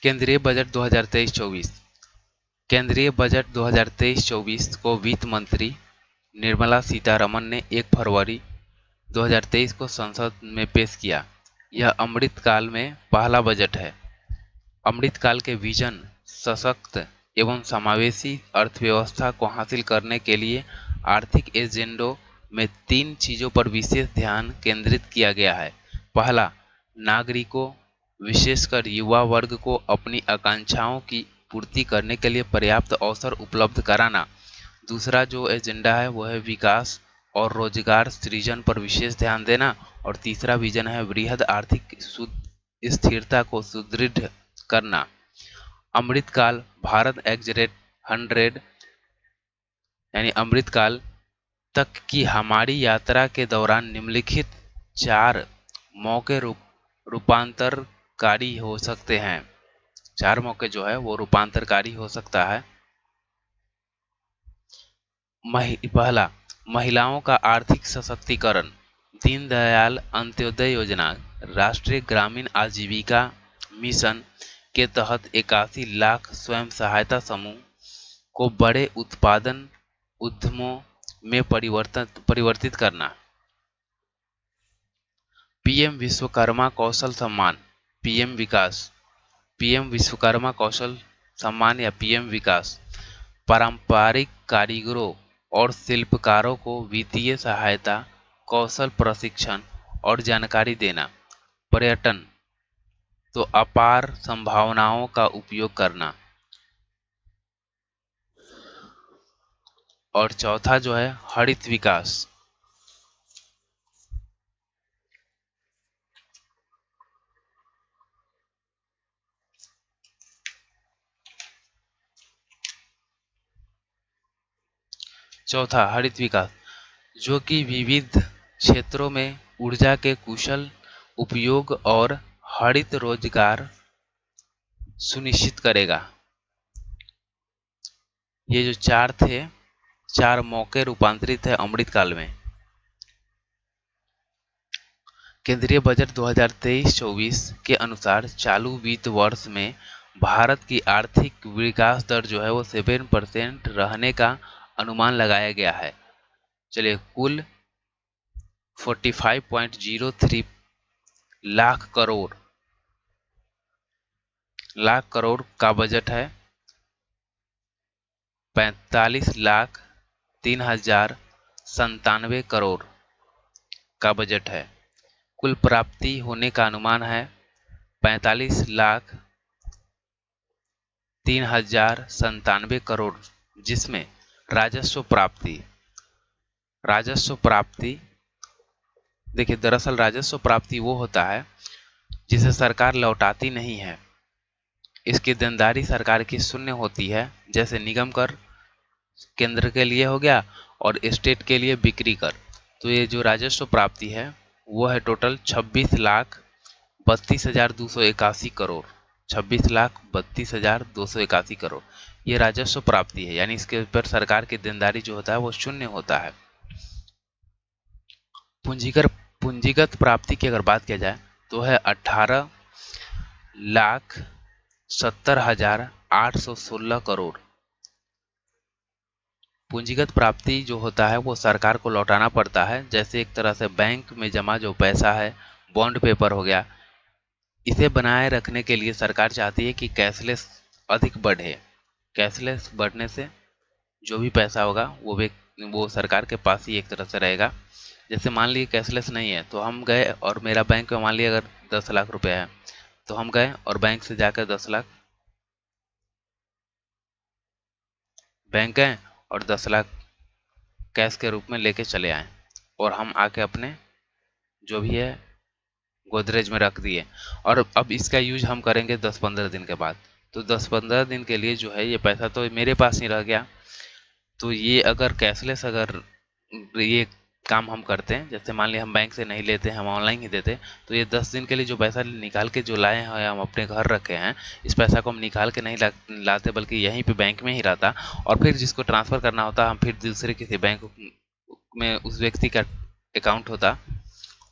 केंद्रीय बजट 2023-24। केंद्रीय बजट 2023-24 को वित्त मंत्री निर्मला सीतारमण ने 1 फरवरी 2023 को संसद में पेश किया। यह अमृतकाल में पहला बजट है। अमृतकाल के विजन सशक्त एवं समावेशी अर्थव्यवस्था को हासिल करने के लिए आर्थिक एजेंडों में 3 चीजों पर विशेष ध्यान केंद्रित किया गया है। पहला, नागरिकों विशेषकर युवा वर्ग को अपनी आकांक्षाओं की पूर्ति करने के लिए पर्याप्त अवसर उपलब्ध कराना। दूसरा जो एजेंडा है वो है विकास और रोजगार सृजन पर विशेष ध्यान देना। और तीसरा विजन है वृहद आर्थिक स्थिरता को सुदृढ़ करना। अमृतकाल भारत एग्जरेट 100 यानी अमृतकाल तक की हमारी यात्रा के दौरान निम्नलिखित 4 मौके रूपांतरकारी हो सकते हैं। 4 मौके जो है वो रूपांतरकारी हो सकता है। पहला, महिलाओं का आर्थिक सशक्तिकरण। दीनदयाल अंत्योदय योजना राष्ट्रीय ग्रामीण आजीविका मिशन के तहत 81 लाख स्वयं सहायता समूह को बड़े उत्पादन उद्यमों में परिवर्तित करना। पीएम विश्वकर्मा कौशल सम्मान, पीएम विश्वकर्मा कौशल सम्मान या पीएम विकास पारंपरिक कारीगरों और शिल्पकारों को वित्तीय सहायता, कौशल प्रशिक्षण और जानकारी देना। पर्यटन तो अपार संभावनाओं का उपयोग करना। और चौथा जो है हरित विकास। चौथा हरित विकास जो कि विविध क्षेत्रों में ऊर्जा के कुशल उपयोग और हरित रोजगार सुनिश्चित करेगा। ये जो 4 थे, 4 मौके रूपांतरित है अमृतकाल में। केंद्रीय बजट 2023-24 के अनुसार चालू वित्त वर्ष में भारत की आर्थिक विकास दर जो है वो 7% रहने का अनुमान लगाया गया है। चलिए, कुल 45.03 लाख करोड़ का बजट है। 45,03,97 करोड़ का बजट है। कुल प्राप्ति होने का अनुमान है 45,03,97 करोड़, जिसमें राजस्व प्राप्ति देखिए, दरअसल राजस्व प्राप्ति वो होता है जिसे सरकार लौटाती नहीं है। इसकी देनदारी सरकार की शून्य होती है, जैसे निगम कर केंद्र के लिए हो गया और स्टेट के लिए बिक्री कर। तो ये जो राजस्व प्राप्ति है वो है टोटल 26,32,281 करोड़। 26,32,281 करोड़ ये राजस्व प्राप्ति है, यानी इसके ऊपर सरकार की देनदारी जो होता है वो शून्य होता है। पूंजीगत प्राप्ति की अगर बात किया जाए तो है 18,70,816 करोड़। पूंजीगत प्राप्ति जो होता है वो सरकार को लौटाना पड़ता है, जैसे एक तरह से बैंक में जमा जो पैसा है, बॉन्ड पेपर हो गया, इसे बनाए रखने के लिए सरकार चाहती है कि कैशलेस अधिक बढ़े। कैशलेस बढ़ने से जो भी पैसा होगा वो सरकार के पास ही एक तरह से रहेगा। जैसे मान लीजिए कैशलेस नहीं है तो हम गए और मेरा बैंक में मान लीजिए अगर 10 लाख रुपए है तो हम गए और बैंक से जाकर 10 लाख बैंक गए और 10 लाख कैश के रूप में लेके चले आए और हम आके अपने जो भी है गोदरेज में रख दिए। और अब इसका यूज हम करेंगे 10-15 दिन के बाद, तो 10-15 दिन के लिए जो है ये पैसा तो मेरे पास ही रह गया। तो ये अगर कैशलेस अगर ये काम हम करते हैं, जैसे मान लिया हम बैंक से नहीं लेते हैं, हम ऑनलाइन ही देते, तो ये 10 दिन के लिए जो पैसा निकाल के जो लाए हैं हम अपने घर रखे हैं, इस पैसा को हम निकाल के नहीं लाते बल्कि यहीं पे बैंक में ही रहता। और फिर जिसको ट्रांसफ़र करना होता हम फिर दूसरे किसी बैंक में उस व्यक्ति का अकाउंट होता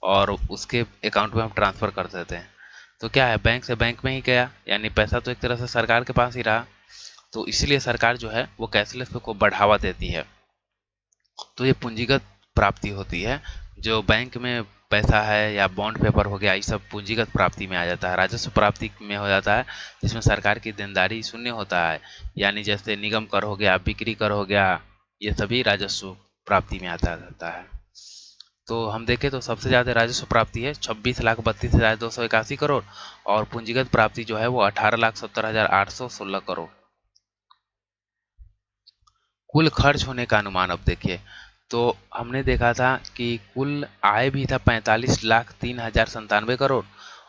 और उसके अकाउंट में हम ट्रांसफ़र कर देते हैं। तो क्या है, बैंक से बैंक में ही गया, यानी पैसा तो एक तरह से सरकार के पास ही रहा। तो इसलिए सरकार जो है वो कैशलेस को बढ़ावा देती है। तो ये पूंजीगत प्राप्ति होती है। जो बैंक में पैसा है या बॉन्ड पेपर हो गया, ये सब पूंजीगत प्राप्ति में आ जाता है, राजस्व प्राप्ति में हो जाता है, जिसमें सरकार की देनदारी शून्य होता है। यानी जैसे निगम कर हो गया, बिक्री कर हो गया, ये सभी राजस्व प्राप्ति में आता रहता है। तो हम देखें तो सबसे ज़्यादा राजस्व प्राप्ति है 26,32,281 करोड़, और पूंजीगत प्राप्ति जो है वो 18,70,816 करोड़। कुल खर्च होने का अनुमान अब देखिए, तो हमने देखा था कि कुल आय भी था 45,03,097 करोड़,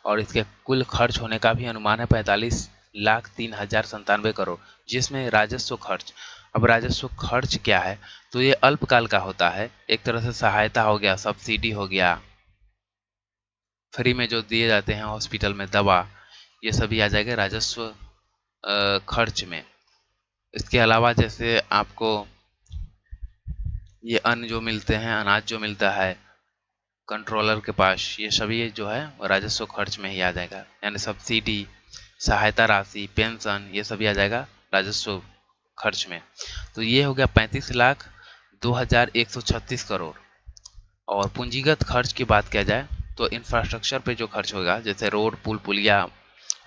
और इसके कुल खर्च होने का भी अनुमान है 45,03,097 करोड़, जिसमें राजस्व खर्च। अब राजस्व खर्च क्या है, तो ये अल्पकाल का होता है, एक तरह से सहायता हो गया, सब्सिडी हो गया, फ्री में जो दिए जाते हैं हॉस्पिटल में दवा, ये सभी आ जाएगा राजस्व खर्च में। इसके अलावा जैसे आपको ये अन्न जो मिलते हैं, अनाज जो मिलता है कंट्रोलर के पास, ये सभी जो है वो राजस्व खर्च में ही आ जाएगा, यानी सब्सिडी, सहायता राशि, पेंशन, ये सभी आ जाएगा राजस्व खर्च में। तो ये हो गया 35,02,136 करोड़। और पूंजीगत खर्च की बात किया जाए तो इंफ्रास्ट्रक्चर पे जो खर्च होगा, जैसे रोड, पुल पुलिया,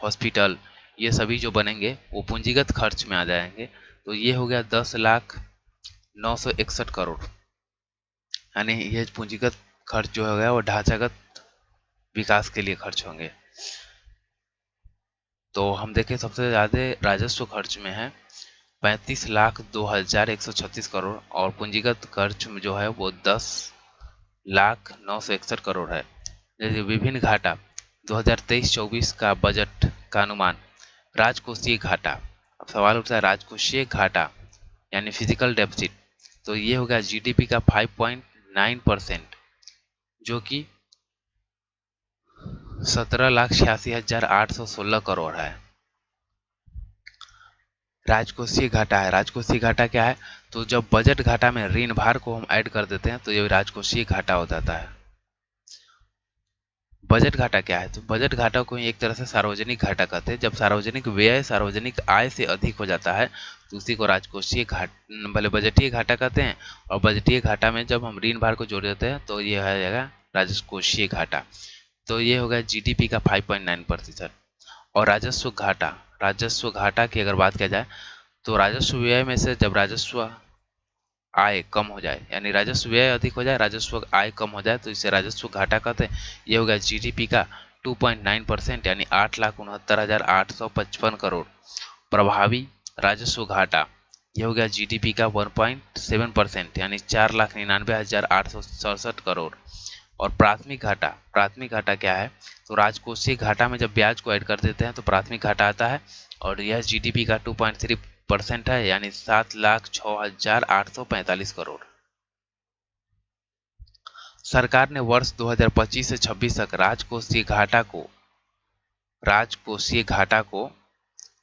हॉस्पिटल, ये सभी जो बनेंगे वो पूंजीगत खर्च में आ जाएंगे। तो ये हो गया 10,09,61 करोड़, यानी ये पूंजीगत खर्च जो हो गया वो ढांचागत विकास के लिए खर्च होंगे। तो हम देखें सबसे ज़्यादा राजस्व खर्च में है 35,02,136 करोड़, और पूंजीगत खर्च में जो है वो 10,09,61 करोड़ है। जैसे विभिन्न घाटा 2023-24 का बजट का अनुमान, राजकोषीय घाटा। अब सवाल उठता है राजकोषीय घाटा यानी फिजिकल डेफिसिट, तो ये हो गया जीडीपी का 5.9%, जो कि 17,86,816 करोड़ है। राजकोषीय घाटा है, राजकोषीय घाटा क्या है, तो जब बजट घाटा में ऋण भार को हम ऐड कर देते हैं तो ये राजकोषीय घाटा हो जाता है। बजट घाटा क्या है, तो बजट घाटा को एक तरह से सार्वजनिक घाटा कहते हैं। जब सार्वजनिक व्यय सार्वजनिक आय से अधिक हो जाता है तो उसी को राजकोषीय भले बजटीय घाटा कहते हैं, और बजटीय घाटा में जब हम ऋण भार को जोड़ देते हैं तो ये आ जाएगा राजकोषीय घाटा। तो ये होगा जीडीपी का 5.9%। और राजस्व घाटा की अगर बात किया जाए तो राजस्व व्यय में से जब राजस्व आय कम हो जाए, यानी राजस्व व्यय अधिक हो जाए, राजस्व आय कम हो जाए, तो इसे राजस्व घाटा कहते हैं। ये हो गया जीडीपी का 2.9%, यानी 8,69,855 करोड़। प्रभावी राजस्व घाटा ये हो गया जीडीपी का 1.7%, यानी 4,99,867 करोड़। और प्राथमिक घाटा क्या है, तो राजकोषीय घाटा में जब ब्याज को ऐड कर देते हैं तो प्राथमिक घाटा आता है, और यह जीडीपी का 2.3% है, यानी 7,06,845 करोड़। सरकार ने वर्ष 2025 से 26 तक राजकोषीय घाटा को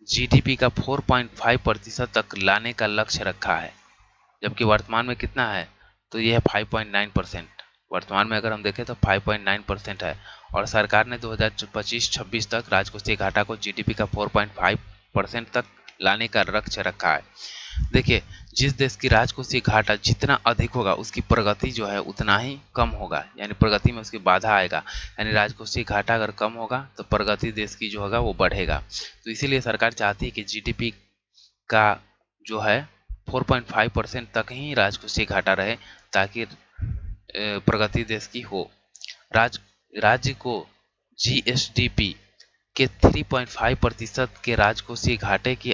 जीडीपी का 4.5% तक लाने का लक्ष्य रखा है, जबकि वर्तमान में कितना है, तो यह है 5.9%। वर्तमान में अगर हम देखें तो 5.9% है, और सरकार ने 2025-26 तक राजकोषीय घाटा को जीडीपी का 4.5% तक लाने का लक्ष्य रखा है। देखिए, जिस देश की राजकोषीय घाटा जितना अधिक होगा उसकी प्रगति जो है उतना ही कम होगा, यानी प्रगति में उसकी बाधा आएगा। यानी राजकोषीय घाटा अगर कम होगा तो प्रगति देश की जो होगा वो बढ़ेगा। तो इसीलिए सरकार चाहती है कि जीडीपी का जो है 4.5% तक ही राजकोषीय घाटा रहे, ताकि प्रगति देश की हो। राज्य को जीएसडीपी के 3.5% के राजकोषीय घाटे की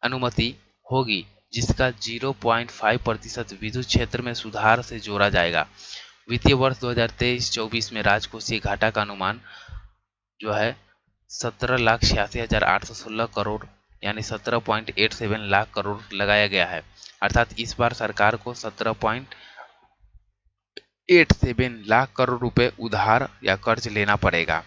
अनुमति होगी, जिसका 0.5% विद्युत क्षेत्र में सुधार से जोड़ा जाएगा। वित्तीय वर्ष 2023-24 में राजकोषीय घाटा का अनुमान जो है 17,86,816 करोड़, यानी 17.87 लाख करोड़ लगाया गया है। अर्थात इस बार सरकार को 17.87 लाख करोड़ रुपए उधार या कर्ज लेना पड़ेगा।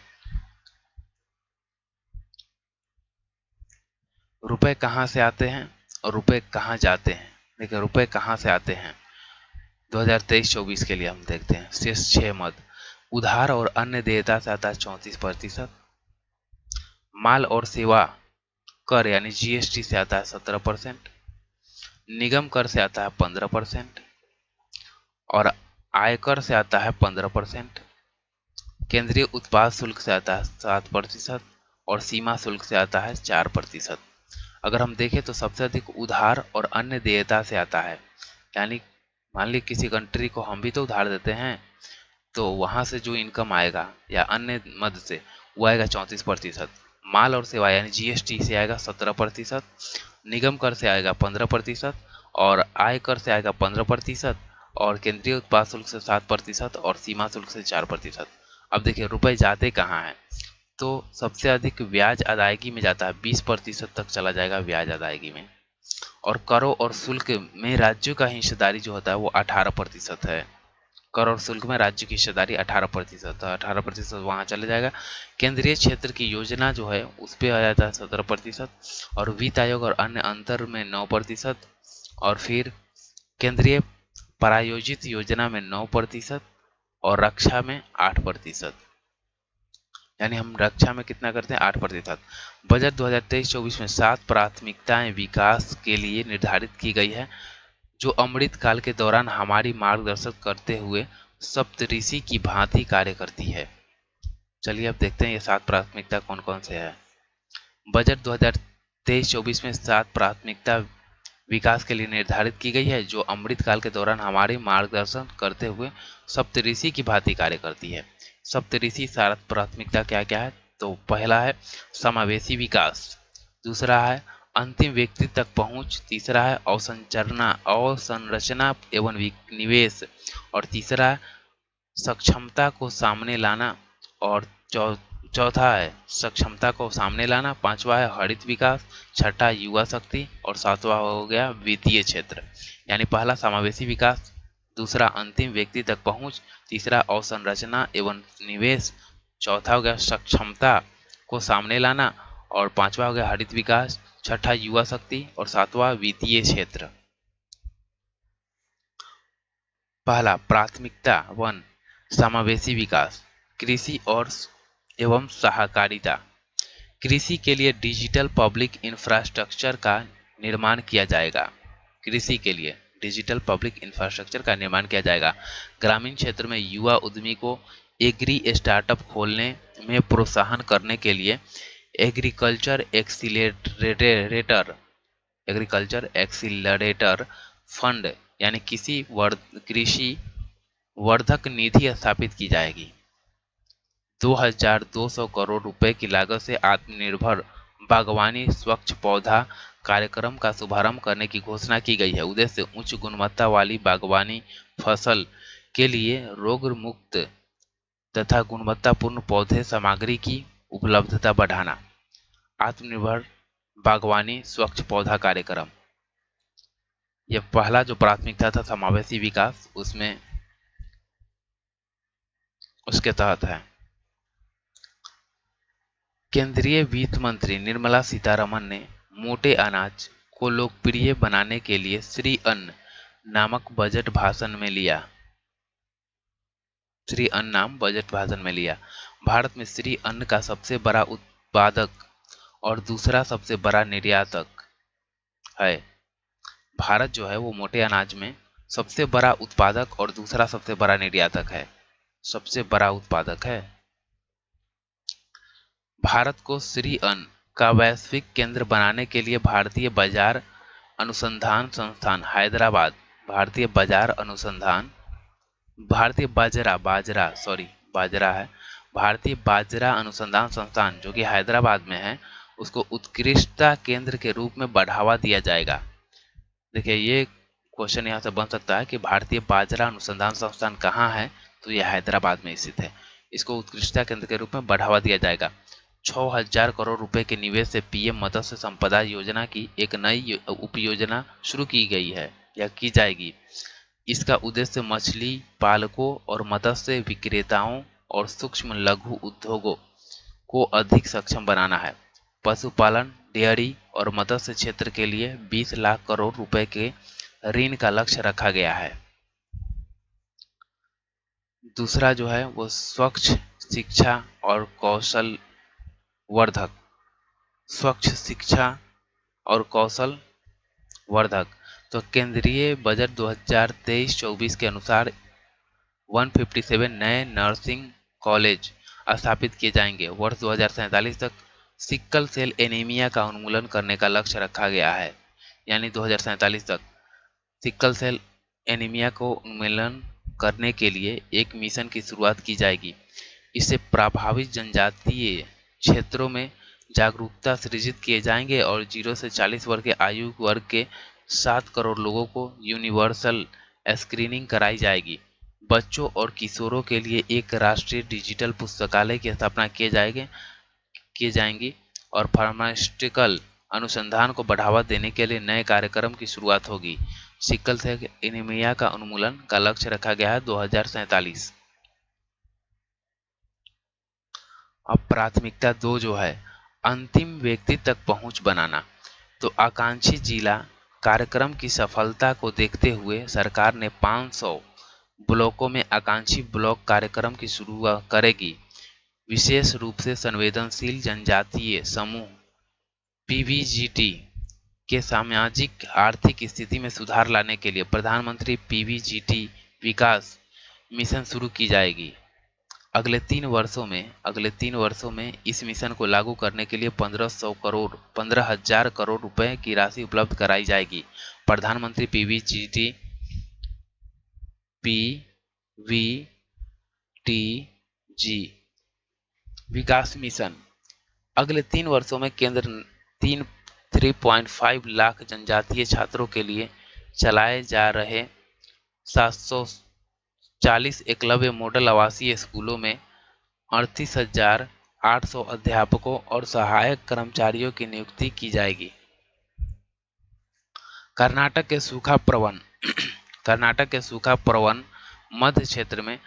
रुपए कहाँ से आते हैं और रुपए कहाँ जाते हैं। देखिए, रुपए कहाँ से आते हैं 2023-24 के लिए हम देखते हैं। शेष 6 मद, उधार और अन्य देयता से आता है 34%, माल और सेवा कर यानी जीएसटी से आता है 17%, निगम कर से आता है 15% और आयकर से आता है 15%, केंद्रीय उत्पाद शुल्क से आता है 7% और सीमा शुल्क से आता है 4%। अगर हम देखें तो सबसे अधिक उधार और अन्य देयता से आता है, यानी मान ली किसी कंट्री को हम भी तो उधार देते हैं, तो वहां से जो इनकम आएगा या अन्य मद से वो आएगा 34%, माल और सेवा यानी जीएसटी से आएगा 17%, निगम कर से आएगा 15% और आय कर से आएगा 15% और केंद्रीय उत्पाद शुल्क से 7% और सीमा शुल्क से 4%। अब देखिए रुपए जाते कहाँ हैं, तो सबसे अधिक ब्याज अदायगी में जाता है, 20% तक चला जाएगा ब्याज अदायगी में। और करों और शुल्क में राज्यों का हिस्सेदारी जो होता है वो 18% है। कर और शुल्क में राज्य की हिस्सेदारी 18%, तो 18% वहाँ चले जाएगा। केंद्रीय क्षेत्र की योजना जो है उस पर आ जाता है 17% और वित्त आयोग और अन्य अंतर में 9% और फिर केंद्रीय प्रायोजित योजना में 9% और रक्षा में 8%। यानी हम रक्षा में कितना करते हैं 8%। बजट 2023-24 में 7 प्राथमिकताएं विकास के लिए निर्धारित की गई है जो अमृत काल के दौरान हमारी मार्गदर्शन करते हुए सप्तऋषि की भांति कार्य करती है। चलिए अब देखते हैं ये 7 प्राथमिकता कौन कौन से है। बजट 2023-24 में 7 प्राथमिकता विकास के लिए निर्धारित की गई है जो अमृत काल के दौरान हमारे मार्गदर्शन करते हुए सप्तऋषि की भांति कार्य करती है। सप्तऋषि 7 प्राथमिकता क्या क्या है, तो पहला है समावेशी विकास, दूसरा है अंतिम व्यक्ति तक पहुंच, तीसरा है अवसंरचना एवं निवेश और तीसरा है सक्षमता को सामने लाना और चौथा है सक्षमता को सामने लाना, पांचवा है हरित विकास, छठा युवा शक्ति और सातवां हो गया वित्तीय क्षेत्र। यानी पहला समावेशी विकास, दूसरा अंतिम व्यक्ति तक पहुंच, तीसरा अवसंरचना एवं निवेश, चौथा हो गया सक्षमता को सामने लाना और पांचवा हो गया हरित विकास, छठा युवा शक्ति और सातवां वित्तीय क्षेत्र। पहला प्राथमिकता 1 समावेशी विकास, कृषि और एवं सहकारिता। कृषि के लिए डिजिटल पब्लिक इंफ्रास्ट्रक्चर का निर्माण किया जाएगा। कृषि के लिए डिजिटल पब्लिक इंफ्रास्ट्रक्चर का निर्माण किया जाएगा। ग्रामीण क्षेत्र में युवा उद्यमी को एग्री स्टार्टअप खोलने में प्रोत्साहन करने के लिए एग्रीकल्चर एक्सीलरेटर फंड यानी कृषि वर्धक निधि स्थापित की जाएगी। 2200 करोड़ रुपए की लागत से आत्मनिर्भर बागवानी स्वच्छ पौधा कार्यक्रम का शुभारंभ करने की घोषणा की गई है। उद्देश्य उच्च गुणवत्ता वाली बागवानी फसल के लिए रोग मुक्त तथा गुणवत्तापूर्ण पौधे सामग्री की उपलब्धता बढ़ाना। आत्मनिर्भर बागवानी स्वच्छ पौधा कार्यक्रम, यह पहला जो प्राथमिकता था समावेशी विकास, उसमें उसके तहत है। केंद्रीय वित्त मंत्री निर्मला सीतारमण ने मोटे अनाज को लोकप्रिय बनाने के लिए श्री अन्न नामक बजट भाषण में लिया। श्री अन्न नाम बजट भाषण में लिया। भारत में श्री अन्न का सबसे बड़ा उत्पादक और दूसरा सबसे बड़ा निर्यातक है। भारत जो है वो मोटे अनाज में सबसे बड़ा उत्पादक और दूसरा सबसे बड़ा निर्यातक है। सबसे बड़ा उत्पादक है। भारत को श्री अन्न का वैश्विक केंद्र बनाने के लिए भारतीय बाजार अनुसंधान संस्थान हैदराबाद, भारतीय बाजरा अनुसंधान संस्थान जो कि हैदराबाद में है, उसको उत्कृष्टता केंद्र के रूप में बढ़ावा दिया जाएगा। देखिए ये क्वेश्चन यहाँ से बन सकता है कि भारतीय बाजरा अनुसंधान संस्थान कहाँ है, तो यह हैदराबाद में स्थित है। इसको उत्कृष्टता केंद्र के रूप में बढ़ावा दिया जाएगा। 6000 करोड़ रुपए के निवेश से पीएम मत्स्य संपदा योजना की एक नई उपयोजना शुरू की गई है या की जाएगी। इसका उद्देश्य मछली पालकों और मत्स्य विक्रेताओं और सूक्ष्म लघु उद्योगों को अधिक सक्षम बनाना है। पशुपालन, डेयरी और मत्स्य क्षेत्र के लिए 20 लाख करोड़ रुपए के ऋण का लक्ष्य रखा गया है। दूसरा जो है वो स्वच्छ शिक्षा और कौशल वर्धक, स्वच्छ शिक्षा और कौशल वर्धक। तो केंद्रीय बजट 2023-24 के अनुसार 157 नए नर्सिंग कॉलेज स्थापित किए जाएंगे। वर्ष 2047 तक सिक्कल सेल एनीमिया का उन्मूलन करने का लक्ष्य रखा गया है। यानी 2047 तक सिक्कल सेल एनीमिया को उन्मूलन करने के लिए एक मिशन की शुरुआत की जाएगी। इससे प्रभावित जनजातीय क्षेत्रों में जागरूकता सृजित किए जाएंगे और 0 से 40 वर्ष के आयु वर्ग के 7 करोड़ लोगों को यूनिवर्सल स्क्रीनिंग कराई जाएगी। बच्चों और किशोरों के लिए एक राष्ट्रीय डिजिटल पुस्तकालय की स्थापना किए जाएंगी और फार्मास्यूटिकल अनुसंधान को बढ़ावा देने के लिए नए कार्यक्रम की शुरुआत होगी। सिकल सेल एनीमिया का उन्मूलन का लक्ष्य रखा गया है 2047। अब प्राथमिकता 2 जो है अंतिम व्यक्ति तक पहुंच बनाना। तो आकांक्षी जिला कार्यक्रम की सफलता को देखते हुए सरकार ने 500 ब्लॉकों में आकांक्षी ब्लॉक कार्यक्रम की शुरुआत करेगी। विशेष रूप से संवेदनशील जनजातीय समूह पीवीजीटी के सामाजिक आर्थिक स्थिति में सुधार लाने के लिए प्रधानमंत्री पीवीजीटी विकास मिशन शुरू की जाएगी। अगले 3 वर्षों में इस मिशन को लागू करने के लिए 15,000 करोड़ रुपए की राशि उपलब्ध कराई जाएगी। प्रधानमंत्री पीवीजीटी पीवीटीजी विकास मिशन अगले 3 वर्षों में केंद्र 3.5 लाख जनजातीय छात्रों के लिए चलाए जा रहे 740 एकलव्य मॉडल आवासीय स्कूलों में 38,800 अध्यापकों और सहायक कर्मचारियों की नियुक्ति की जाएगी। कर्नाटक के सूखा प्रबंधन कर्नाटक के सूखा प्रबंधन मध्य क्षेत्र में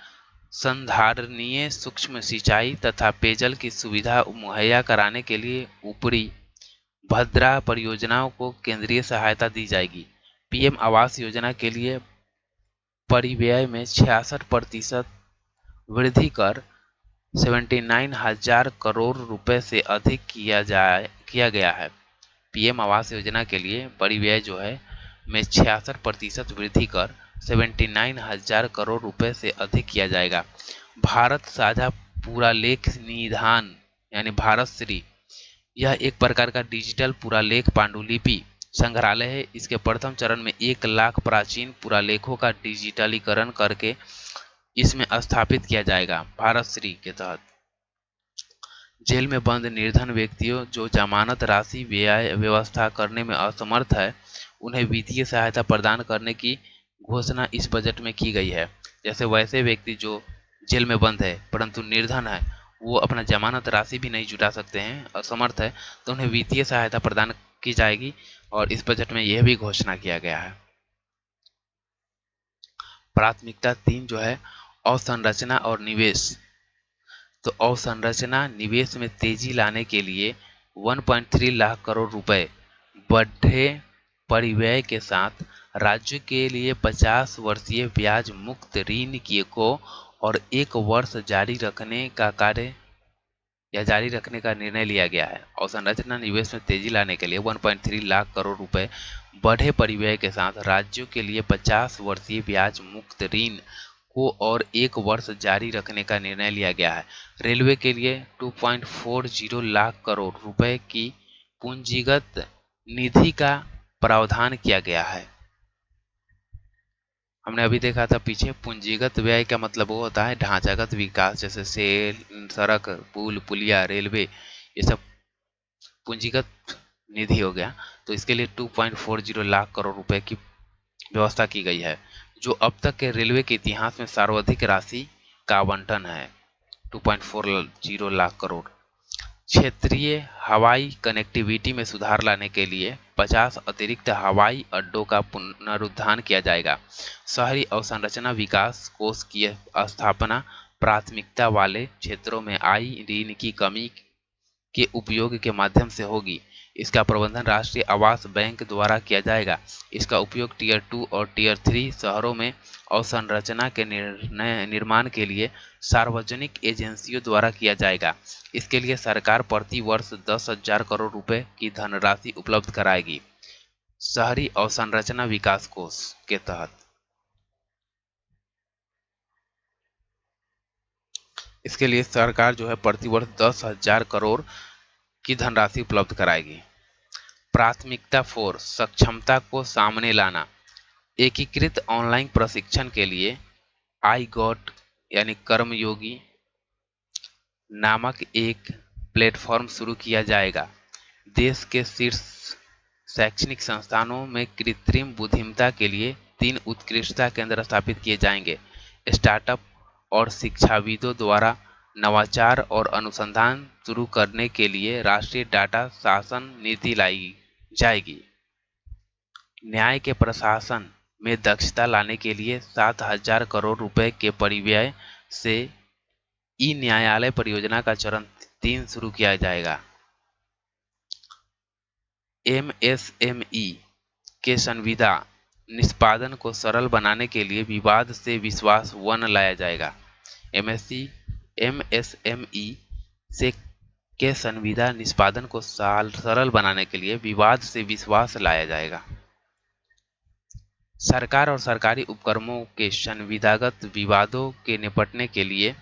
संधारणीय सूक्ष्म सिंचाई तथा पेयजल की सुविधा मुहैया कराने के लिए ऊपरी भद्रा परियोजनाओं को केंद्रीय सहायता दी जाएगी। पीएम आवास योजना के लिए परिव्यय में 66% वृद्धि कर 79,000 करोड़ रुपए से अधिक किया गया है। पीएम आवास योजना के लिए परिव्यय जो है में 66% वृद्धि कर 79,000 करोड़ रुपए से अधिक किया जाएगा। भारत साझा पुरालेख निधान यानी भारत श्री यह एक प्रकार का डिजिटल पुरालेख पांडुलिपि संग्रहालय है। इसके प्रथम चरण में 1 लाख प्राचीन पुरालेखों का डिजिटलीकरण करके इसमें स्थापित किया जाएगा। भारत श्री के तहत जेल में बंद निर्धन व्यक्तियों जो जमानत राशि व्यय व्यवस्था करने में असमर्थ है उन्हें वित्तीय सहायता प्रदान करने की घोषणा इस बजट में की गई है। जैसे वैसे व्यक्ति जो जेल में बंद है परंतु निर्धन है, वो अपना जमानत राशि भी नहीं जुटा सकते हैं, असमर्थ है, तो उन्हें वित्तीय सहायता प्रदान की जाएगी और इस बजट में यह भी घोषणा किया गया है। प्राथमिकता 3 जो है अवसंरचना और निवेश। तो अवसंरचना निवेश में तेजी लाने के लिए 1.3 लाख करोड़ रुपए बढ़े परिव्यय के साथ राज्य के लिए 50 वर्षीय ब्याज मुक्त ऋण को और 1 वर्ष जारी रखने का निर्णय लिया गया है। अवसंरचना निवेश में तेजी लाने के लिए 1.3 लाख करोड़ रुपए बढ़े परिव्यय के साथ राज्यों के लिए 50 वर्षीय ब्याज मुक्त ऋण को और 1 वर्ष जारी रखने का निर्णय लिया गया है। रेलवे के लिए 2.40 लाख करोड़ रुपए की पूंजीगत निधि का प्रावधान किया गया है। हमने अभी देखा था पीछे पूंजीगत व्यय का मतलब वो होता है ढांचागत विकास, जैसे सड़क, पुल, पुलिया, रेलवे, ये सब पूंजीगत निधि हो गया। तो इसके लिए 2.40 लाख करोड़ रुपए की व्यवस्था की गई है, जो अब तक के रेलवे के इतिहास में सर्वाधिक राशि का आवंटन है, 2.40 लाख करोड़। क्षेत्रीय हवाई कनेक्टिविटी में सुधार लाने के लिए 50 अतिरिक्त हवाई अड्डों का पुनरुद्धार किया जाएगा। शहरी अवसंरचना विकास कोष की स्थापना प्राथमिकता वाले क्षेत्रों में आई ऋण की कमी के उपयोग के माध्यम से होगी। इसका प्रबंधन राष्ट्रीय आवास बैंक द्वारा किया जाएगा। इसका उपयोग टियर 2 और टियर 3 शहरों में अवसंरचना के निर्माण के लिए सार्वजनिक एजेंसियों द्वारा किया जाएगा। इसके लिए सरकार प्रति वर्ष 10,000 करोड़ रुपए की धनराशि उपलब्ध कराएगी। शहरी अवसंरचना विकास कोष के तहत इसके लिए सरकार जो है प्रति वर्ष 10,000 करोड़ की धनराशि उपलब्ध कराएगी। प्राथमिकता 4 सक्षमता को सामने लाना। एकीकृत ऑनलाइन प्रशिक्षण के लिए आई गॉट यानी कर्मयोगी नामक एक प्लेटफॉर्म शुरू किया जाएगा। देश के शीर्ष शैक्षणिक संस्थानों में कृत्रिम बुद्धिमत्ता के लिए 3 उत्कृष्टता केंद्र स्थापित किए जाएंगे। स्टार्टअप और शिक्षाविदों द्वारा नवाचार और अनुसंधान शुरू करने के लिए राष्ट्रीय डाटा शासन नीति लाई जाएगी। न्याय के प्रशासन में दक्षता लाने के लिए 7,000 करोड़ रुपए के परिव्यय से ई न्यायालय परियोजना का चरण 3 शुरू किया जाएगा। एमएसएमई के संविदा निष्पादन को सरल बनाने के लिए विवाद से विश्वास 1 लाया जाएगा। एमएसएमई से के संविदा निष्पादन को सरल बनाने के लिए विवाद से विश्वास लाया जाएगा। सरकार और सरकारी उपक्रमों के संविदागत विवादों के निपटने के लिए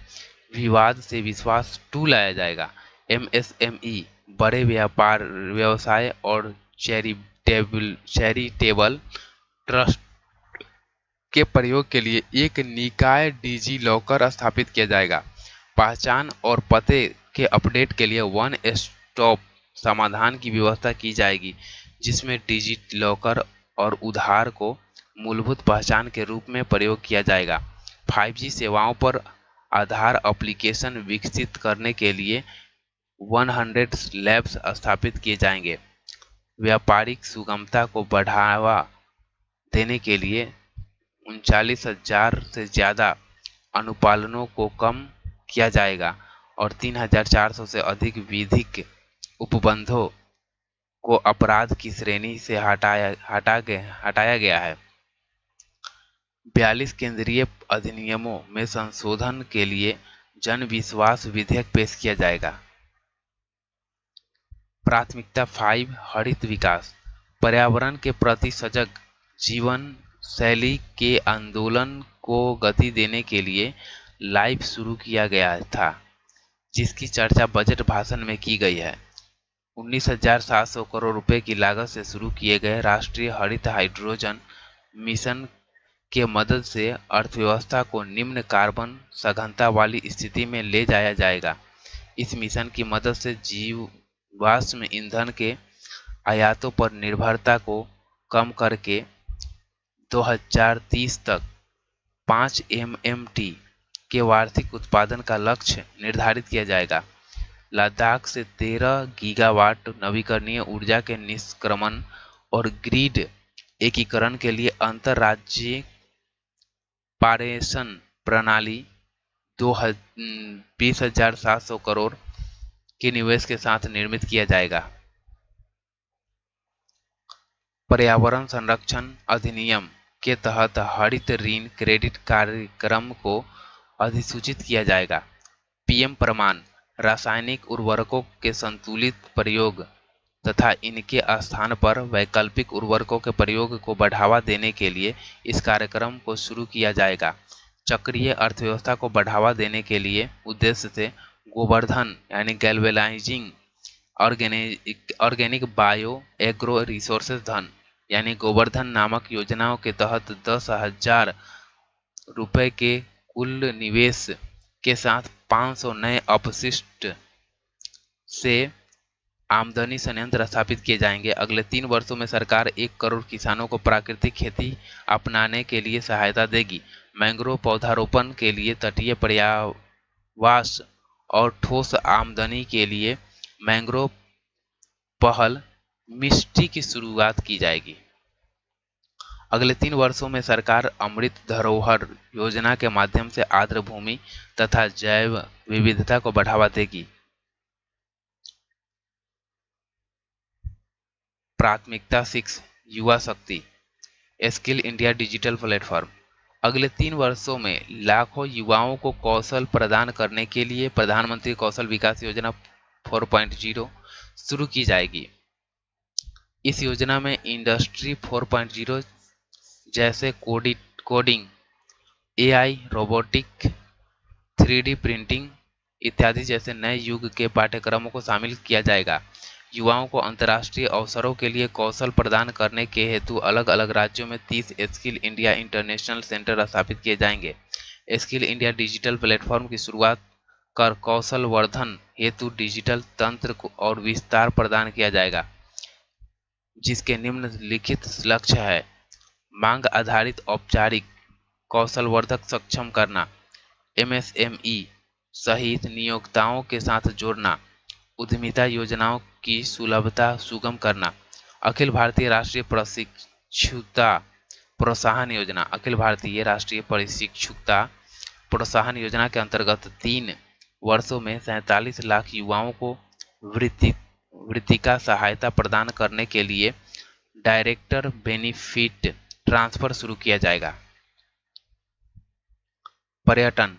विवाद से विश्वास 2 लाया जाएगा। एमएसएमई बड़े व्यापार व्यवसाय और चैरिटेबल ट्रस्ट के प्रयोग के लिए एक निकाय डिजी लॉकर स्थापित किया जाएगा। पहचान और पते के अपडेट के लिए वन स्टॉप समाधान की व्यवस्था की जाएगी, जिसमें डिजी लॉकर और उधार को मूलभूत पहचान के रूप में प्रयोग किया जाएगा। 5G सेवाओं पर आधार एप्लीकेशन विकसित करने के लिए 100 लैब्स स्थापित किए जाएंगे। व्यापारिक सुगमता को बढ़ावा देने के लिए 39,000 से ज़्यादा अनुपालनों को कम किया जाएगा और 3,400 से अधिक विधिक उपबंधों को अपराध की श्रेणी से हटाया गया है। 42 केंद्रीय अधिनियमों में संशोधन के लिए जन विश्वास विधेयक पेश किया जाएगा। प्राथमिकता 5 हरित विकास। पर्यावरण के प्रति सजग जीवन शैली के आंदोलन को गति देने के लिए लाइफ शुरू किया गया था, जिसकी चर्चा बजट भाषण में की गई है। 19,700 करोड़ रुपए की लागत से शुरू किए गए राष्ट्रीय हरित हाइड्रोजन मिशन के मदद से अर्थव्यवस्था को निम्न कार्बन सघनता वाली स्थिति में ले जाया जाएगा। इस मिशन की मदद से जीवाश्म ईंधन के आयातों पर निर्भरता को कम करके 2030 तक 5 MMT के वार्षिक उत्पादन का लक्ष्य निर्धारित किया जाएगा। लद्दाख से 13 गीगावाट नवीकरणीय ऊर्जा के निष्क्रमण और ग्रिड एकीकरण के लिए अंतर्राज्यीय पारेषण प्रणाली 20,700 करोड़ के निवेश के साथ निर्मित किया जाएगा। पर्यावरण संरक्षण अधिनियम के तहत हरित ऋण क्रेडिट कार्यक्रम को अधिसूचित किया जाएगा। पीएम प्रमाण रासायनिक उर्वरकों के संतुलित प्रयोग तथा इनके स्थान पर वैकल्पिक उर्वरकों के प्रयोग को बढ़ावा देने के लिए इस कार्यक्रम को शुरू किया जाएगा। चक्रीय अर्थव्यवस्था को बढ़ावा देने के लिए उद्देश्य से गोवर्धन यानी galvanising organic bio agro resources धन यानी गोवर्धन नामक योजनाओं के तहत 10,000 रुपए के कुल निवेश के साथ 500 नए अपशिष्ट से आमदनी संयंत्र स्थापित किए जाएंगे। अगले 3 वर्षों में सरकार 1 करोड़ किसानों को प्राकृतिक खेती अपनाने के लिए सहायता देगी। मैंग्रोव पौधारोपण के लिए तटीय पर्यावास और ठोस आमदनी के लिए मैंग्रोव पहल मिस्ट्री की शुरुआत की जाएगी। अगले 3 वर्षों में सरकार अमृत धरोहर योजना के माध्यम से आर्द्र भूमि तथा जैव विविधता को बढ़ावा देगी। प्राथमिकता 6 युवा शक्ति स्किल इंडिया डिजिटल प्लेटफॉर्म। अगले 3 वर्षों में लाखों युवाओं को कौशल प्रदान करने के लिए प्रधानमंत्री कौशल विकास योजना 4.0 शुरू की जाएगी। इस योजना में इंडस्ट्री 4.0 जैसे coding, AI, robotic, 3D printing इत्यादि जैसे नए युग के पाठ्यक्रमों को शामिल किया जाएगा। युवाओं को अंतर्राष्ट्रीय अवसरों के लिए कौशल प्रदान करने के हेतु अलग अलग राज्यों में 30 स्किल इंडिया इंटरनेशनल सेंटर स्थापित किए जाएंगे। स्किल इंडिया डिजिटल प्लेटफॉर्म की शुरुआत कर कौशल वर्धन हेतु डिजिटल तंत्र और विस्तार प्रदान किया जाएगा, जिसके निम्नलिखित लक्ष्य है: मांग आधारित औपचारिक कौशलवर्धक सक्षम करना, एमएसएमई सहित नियोक्ताओं के साथ जोड़ना, उद्यमिता योजनाओं की सुलभता सुगम करना। अखिल भारतीय राष्ट्रीय प्रशिक्षुता प्रोत्साहन योजना। अखिल भारतीय राष्ट्रीय प्रशिक्षुता प्रोत्साहन योजना के अंतर्गत 3 वर्षों में 47 लाख युवाओं को वृत्तिका सहायता प्रदान करने के लिए डायरेक्टर बेनिफिट ट्रांसफर शुरू किया जाएगा। पर्यटन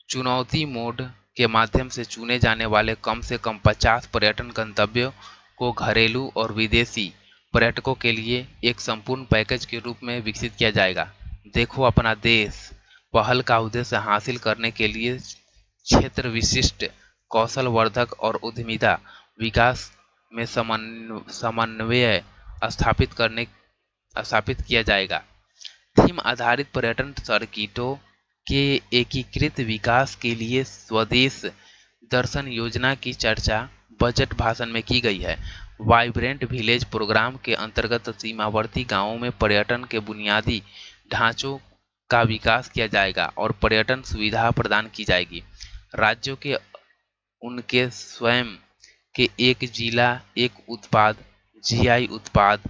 चुनौती मोड के माध्यम से चुने जाने वाले कम से कम 50 पर्यटन गंतव्यों को घरेलू और विदेशी पर्यटकों के लिए एक संपूर्ण पैकेज के रूप में विकसित किया जाएगा। देखो अपना देश पहल का उद्देश्य हासिल करने के लिए क्षेत्र विशिष्ट कौशलवर्धक और उद्यमिता विकास में समन्वय स्थापित किया जाएगा। थीम आधारित पर्यटन सर्किटों के एकीकृत विकास के लिए स्वदेश दर्शन योजना की चर्चा बजट भाषण में की गई है। वाइब्रेंट विलेज प्रोग्राम के अंतर्गत सीमावर्ती गांवों में पर्यटन के बुनियादी ढांचों का विकास किया जाएगा और पर्यटन सुविधा प्रदान की जाएगी। राज्यों के उनके स्वयं के एक जिला एक उत्पाद, जीआई उत्पाद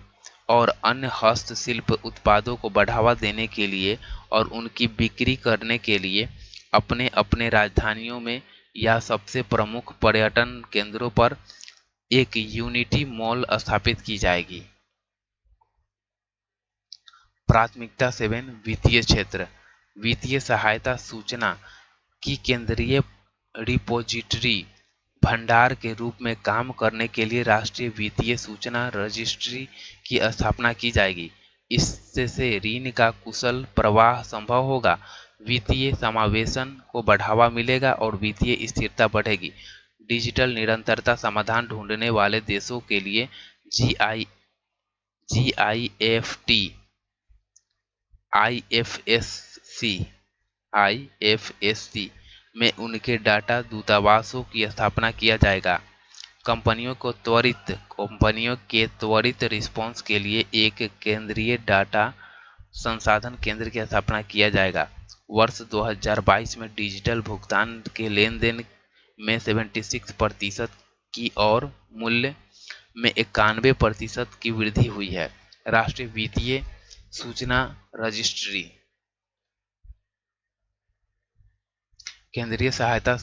और अन्य हस्तशिल्प उत्पादों को बढ़ावा देने के लिए और उनकी बिक्री करने के लिए अपने अपने राजधानियों में या सबसे प्रमुख पर्यटन केंद्रों पर एक यूनिटी मॉल स्थापित की जाएगी। प्राथमिकता 7 वित्तीय क्षेत्र। वित्तीय सहायता सूचना की केंद्रीय रिपोजिटरी भंडार के रूप में काम करने के लिए राष्ट्रीय वित्तीय सूचना रजिस्ट्री की स्थापना की जाएगी। इससे ऋण का कुशल प्रवाह संभव होगा, वित्तीय समावेशन को बढ़ावा मिलेगा और वित्तीय स्थिरता बढ़ेगी। डिजिटल निरंतरता समाधान ढूंढने वाले देशों के लिए जीआईएफटी, आईएफएससी में उनके डाटा दूतावासों की स्थापना किया जाएगा। कंपनियों के त्वरित रिस्पॉन्स के लिए एक केंद्रीय डाटा संसाधन केंद्र की स्थापना किया जाएगा। वर्ष 2022 में डिजिटल भुगतान के लेनदेन में 76% की और मूल्य में 91% की वृद्धि हुई है। राष्ट्रीय वित्तीय सूचना रजिस्ट्री केंद्रीय सहायता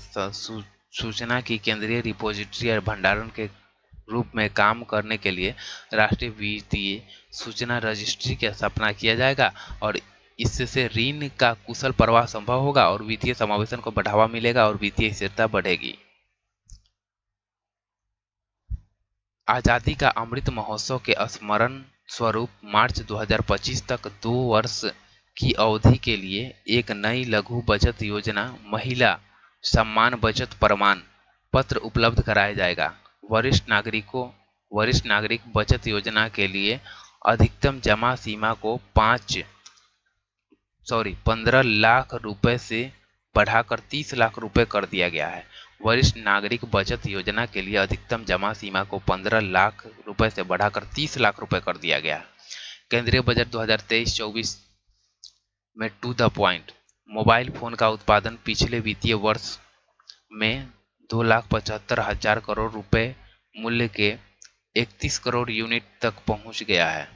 सूचना की केंद्रीय रिपोजिटरी और भंडारण के रूप में काम करने के लिए राष्ट्रीय वित्तीय सूचना रजिस्ट्री की स्थापना किया जाएगा और इससे ऋण का कुशल प्रवाह संभव होगा और वित्तीय समावेशन को बढ़ावा मिलेगा और वित्तीय स्थिरता बढ़ेगी। आज़ादी का अमृत महोत्सव के स्मरण स्वरूप मार्च 2025 तक 2 वर्ष की अवधि के लिए एक नई लघु बचत योजना महिला सम्मान बचत प्रमाण पत्र उपलब्ध कराया जाएगा। वरिष्ठ नागरिक बचत योजना के लिए अधिकतम जमा सीमा को 15 लाख रुपए से बढ़ाकर 30 लाख रुपए कर दिया गया है। वरिष्ठ नागरिक बचत योजना के लिए अधिकतम जमा सीमा को 15 लाख रुपए से बढ़ाकर 30 लाख रुपए कर दिया गया है। केंद्रीय बजट 2023-24 में to the point mobile phone का उत्पादन पिछले वित्तीय वर्ष में 2,75,000 करोड़ रुपए मूल्य के 31 करोड़ यूनिट तक पहुंच गया है।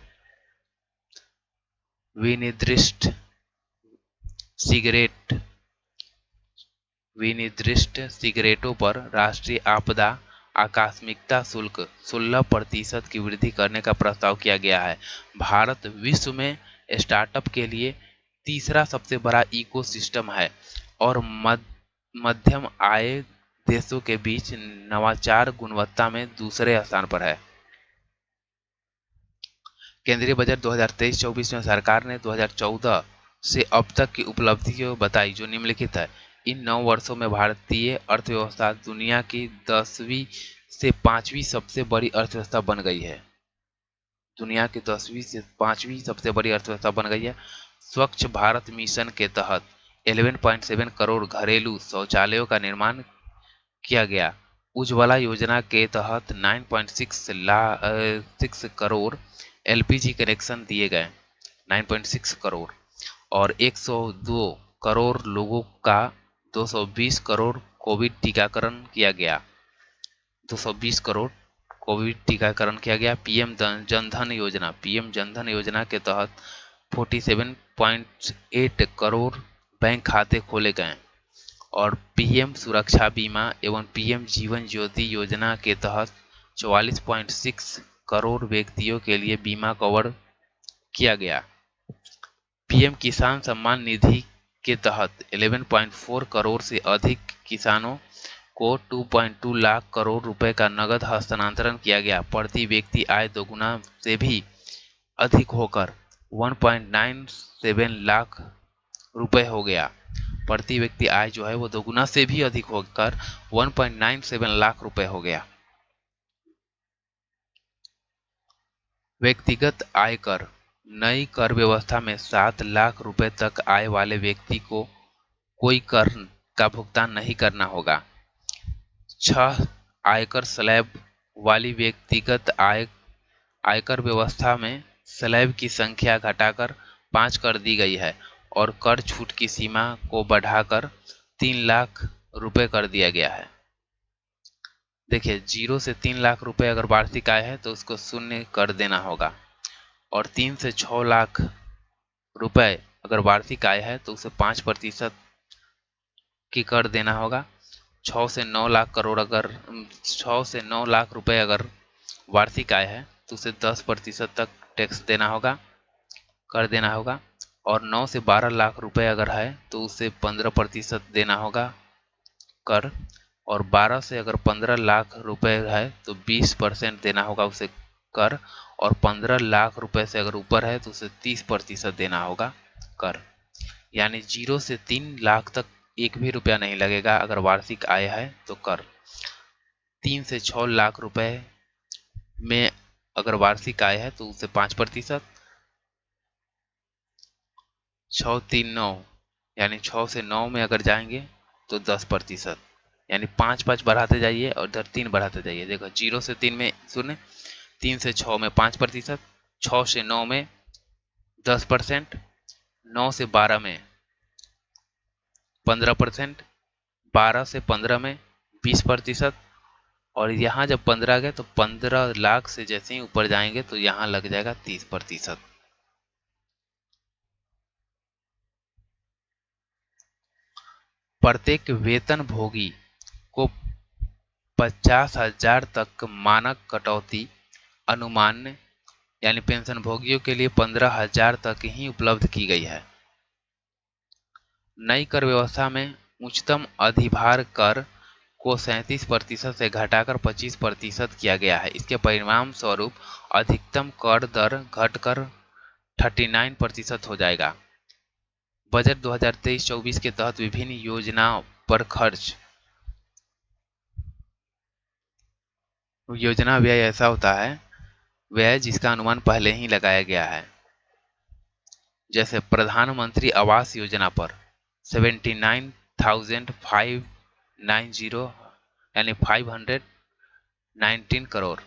विनिर्दिष्ट सिगरेटों पर राष्ट्रीय आपदा आकस्मिकता शुल्क 16% की वृद्धि करने का प्रस्ताव किया गया है। भारत विश्व में स्टार्टअप के लिए तीसरा सबसे बड़ा इकोसिस्टम है और मध्यम आय देशों के बीच नवाचार गुणवत्ता में दूसरे स्थान पर है। केंद्रीय बजट 2023-24 में सरकार ने 2014 से अब तक की उपलब्धियां बताई जो निम्नलिखित है। इन 9 वर्षों में भारतीय अर्थव्यवस्था दुनिया की 10वीं से 5वीं सबसे बड़ी अर्थव्यवस्था बन गई है। दुनिया की 10वीं से 5वीं सबसे बड़ी अर्थव्यवस्था बन गई है। स्वच्छ भारत मिशन के तहत 11.7 करोड़ घरेलू शौचालयों का निर्माण किया गया। उज्ज्वला योजना के तहत 9.6 करोड़ एलपीजी कनेक्शन दिए गए। 9.6 करोड़ और 102 करोड़ लोगों का 220 करोड़ कोविड टीकाकरण किया गया। 220 करोड़ कोविड टीकाकरण किया गया। पीएम जनधन योजना के तहत 47.8 करोड़ बैंक खाते खोले गए और पीएम सुरक्षा बीमा एवं पीएम जीवन ज्योति योजना के तहत 44.6 करोड़ व्यक्तियों के लिए बीमा कवर किया गया। पीएम किसान सम्मान निधि के तहत 11.4 करोड़ से अधिक किसानों को 2.2 लाख करोड़ रुपए का नगद हस्तांतरण किया गया। प्रति व्यक्ति आय दोगुना से भी अधिक होकर 1.97 लाख रुपए हो गया। प्रति व्यक्ति आय जो है वो दोगुना से भी अधिक होकर 1.97 लाख रुपए हो गया। व्यक्तिगत आयकर नई कर व्यवस्था में 7 लाख रुपए तक आय वाले व्यक्ति को कोई कर का भुगतान नहीं करना होगा। 6 आयकर स्लैब वाली व्यक्तिगत आयकर व्यवस्था में स्लैब की संख्या घटाकर 5 कर दी गई है और कर छूट की सीमा को बढ़ाकर 3 लाख रुपए कर दिया गया है। देखिए 0 से 3 लाख रुपए अगर वार्षिक आय है तो उसको शून्य कर देना होगा और 3 से 6 लाख रुपए अगर वार्षिक आय है तो उसे 5% की कर देना होगा। 6 से 9 लाख करोड़ अगर 6 से 9 लाख रुपए अगर वार्षिक आय है तो उसे 10% तक टैक्स देना होगा, कर देना होगा और 9 से 12 लाख रुपए अगर है तो उसे 15% देना होगा कर और 12 से अगर 15 लाख रुपए है तो 20% देना होगा उसे कर और 15 लाख रुपए से अगर ऊपर है तो उसे 30% देना होगा कर। यानी 0 से 3 लाख तक एक भी रुपया नहीं लगेगा अगर वार्षिक आय है तो कर। 3 से 6 लाख रुपए में अगर वार्षिक आय है तो उसे 5%, 6 3 9 यानी 6 से 9 में अगर जाएंगे तो 10%, यानी 5 बढ़ाते जाइए और इधर 3 बढ़ाते जाइए। देखो 0 से 3 में 0, 3 से 6 में 5%, 6 से 9 में 10%, 9 से 12 में 15%, 12 से 15 में 20% और यहाँ जब 15 गए तो 15 लाख से जैसे ही ऊपर जाएंगे तो यहाँ लग जाएगा 30%। प्रत्येक वेतनभोगी को 50,000 तक मानक कटौती अनुमान यानी पेंशनभोगियों के लिए 15,000 तक ही उपलब्ध की गई है। नई कर व्यवस्था में उच्चतम अधिभार कर को 37% से घटाकर 25% किया गया है। इसके परिणाम स्वरूप अधिकतम कर दर घटकर 39% हो जाएगा। बजट 2023-24 के तहत विभिन्न योजनाओं पर खर्च योजना व्यय ऐसा होता है व्यय जिसका अनुमान पहले ही लगाया गया है। जैसे प्रधानमंत्री आवास योजना पर 79,590 यानी 519 करोड़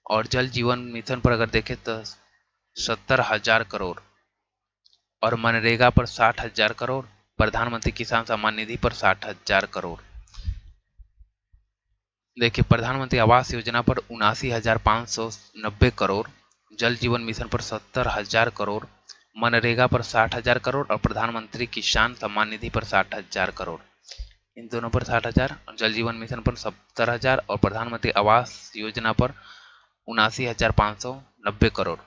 और जल जीवन मिशन पर अगर देखें तो 70,000 करोड़ और मनरेगा पर 60,000 करोड़, प्रधानमंत्री किसान सम्मान निधि पर 60,000 करोड़। देखिए प्रधानमंत्री आवास योजना पर 79,590 करोड़, जल जीवन मिशन पर 70,000 करोड़, मनरेगा पर 60,000 करोड़ और प्रधानमंत्री किसान सम्मान निधि पर 60,000 करोड़। इन दोनों पर 60,000, और जल जीवन मिशन पर 70,000 और प्रधानमंत्री आवास योजना पर 79,590 करोड़।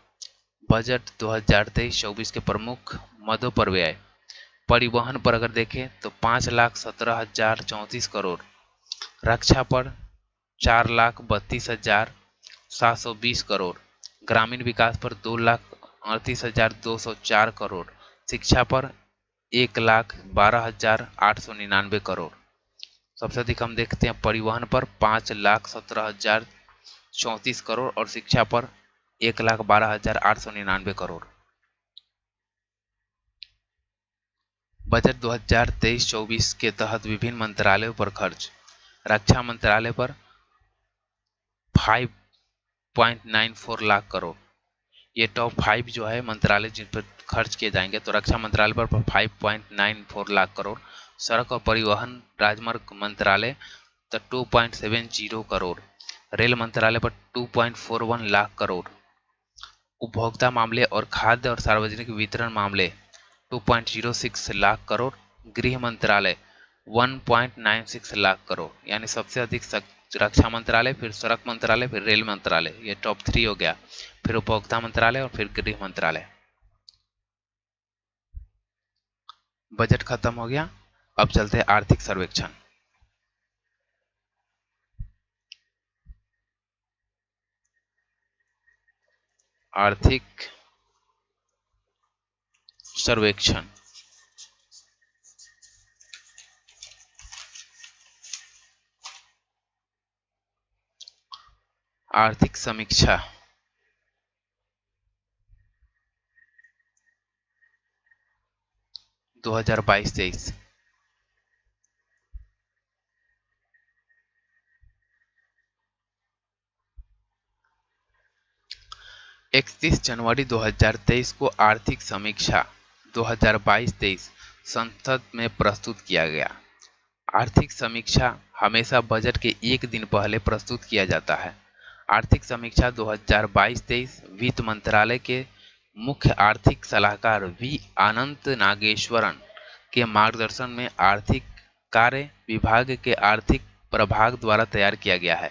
बजट 2023-24 के प्रमुख मदों पर व्यय। परिवहन पर अगर देखें तो 5,17,034 करोड़, रक्षा पर 4,32,720 करोड़, ग्रामीण विकास पर 2,38,204 करोड़, शिक्षा पर 1,12,899 करोड़। सबसे अधिक हम देखते हैं परिवहन पर 5,17,034 करोड़ और शिक्षा पर 1,12,899 करोड़। बजट 2023-24 के तहत विभिन्न मंत्रालयों पर खर्च। रक्षा मंत्रालय पर 5.94 लाख करोड़। ये टॉप 5 जो है मंत्रालय जिन पर खर्च किए जाएंगे, तो रक्षा मंत्रालय पर 5.94 लाख करोड़, सड़क और परिवहन राजमार्ग मंत्रालय तो 2.70 करोड़, रेल मंत्रालय पर 2.41 लाख करोड़, उपभोक्ता मामले और खाद्य और सार्वजनिक वितरण मामले 2.06 लाख करोड़, गृह मंत्रालय 1.96 लाख करोड़। यानी सबसे अधिक रक्षा मंत्रालय, फिर सड़क मंत्रालय, फिर रेल मंत्रालय, ये टॉप 3 हो गया, फिर उपभोक्ता मंत्रालय और फिर गृह मंत्रालय। बजट खत्म हो गया, अब चलते हैं आर्थिक सर्वेक्षण। आर्थिक सर्वेक्षण। आर्थिक समीक्षा। दो 2022-23। 31 जनवरी 2023 को आर्थिक समीक्षा 2022-23 संसद में प्रस्तुत किया गया। आर्थिक समीक्षा हमेशा बजट के एक दिन पहले प्रस्तुत किया जाता है। आर्थिक समीक्षा 2022-23 वित्त मंत्रालय के मुख्य आर्थिक सलाहकार वी अनंत नागेश्वरन के मार्गदर्शन में आर्थिक कार्य विभाग के आर्थिक प्रभाग द्वारा तैयार किया गया है।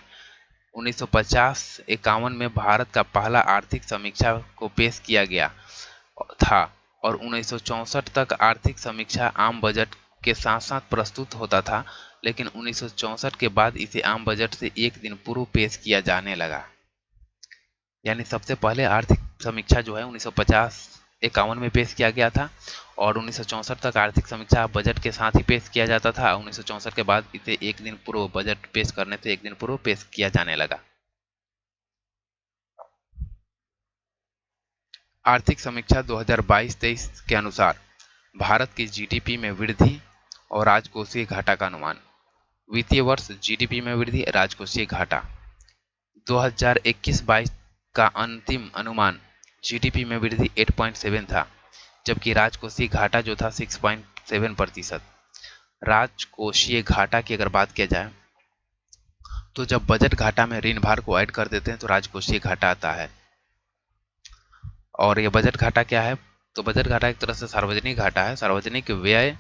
1950-51 में भारत का पहला आर्थिक समीक्षा को पेश किया गया था और 1964 तक आर्थिक समीक्षा आम बजट के साथ साथ प्रस्तुत होता था, लेकिन 1964 के बाद इसे आम बजट से एक दिन पूर्व पेश किया जाने लगा। यानी सबसे पहले आर्थिक समीक्षा जो है 1950-51 में पेश किया गया था और 1964 तक आर्थिक समीक्षा बजट के साथ ही पेश किया जाता था। 1964 के बाद इसे एक दिन पूर्व बजट पेश करने से एक दिन पूर्व पेश किया जाने लगा। आर्थिक समीक्षा 2022-23 के अनुसार भारत की जीडीपी में वृद्धि और राजकोषीय घाटा का अनुमान। वित्तीय वर्ष जीडीपी में वृद्धि, राजकोषीय घाटा। 2021-22 का अंतिम अनुमान जीडीपी में वृद्धि 8.7 था, जबकि राजकोषीय घाटा जो था 6.7%। राजकोषीय घाटा की अगर बात किया जाए तो जब बजट घाटा में ऋण भार को ऐड कर देते हैं तो राजकोषीय घाटा आता है। और ये बजट घाटा क्या है? तो बजट घाटा एक तरह से सार्वजनिक घाटा है। सार्वजनिक व्यय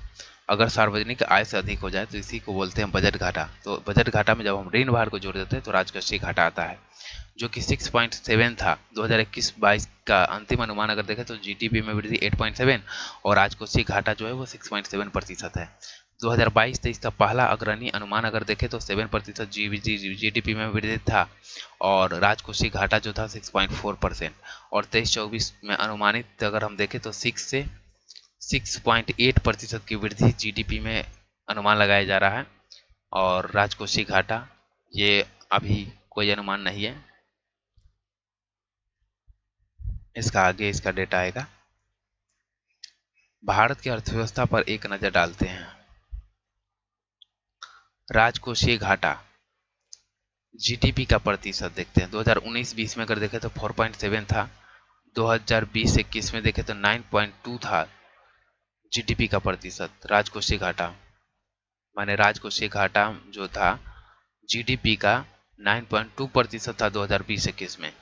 अगर सार्वजनिक आय से अधिक हो जाए तो इसी को बोलते हैं बजट घाटा। तो बजट घाटा में जब हम ऋण भार को जोड़ देते हैं तो राजकोषीय घाटा आता है, जो कि 6.7 था। 2021-22 का अंतिम अनुमान अगर देखें तो जीडीपी में वृद्धि 8.7 और राजकोषीय घाटा जो है वो 6.7% है। 2022-23 का पहला अग्रणी अनुमान अगर देखें तो 7% जीडीपी में वृद्धि था और राजकोषीय घाटा जो था 6.4%। और 23-24 में अनुमानित अगर हम देखें तो 6 से 6.8% की वृद्धि जीडीपी में अनुमान लगाया जा रहा है। और राजकोषीय घाटा ये अभी कोई अनुमान नहीं है, इसका आगे इसका डेटा आएगा। भारत की अर्थव्यवस्था पर एक नजर डालते हैं। राजकोषीय घाटा जीडीपी का प्रतिशत देखते हैं। 2019-20 में अगर देखें तो 4.7 था। 2020-21 में देखें तो 9.2 था जीडीपी का प्रतिशत। राजकोषीय घाटा माने राजकोषीय घाटा जो था जीडीपी का 9.2% था 2020-21 में।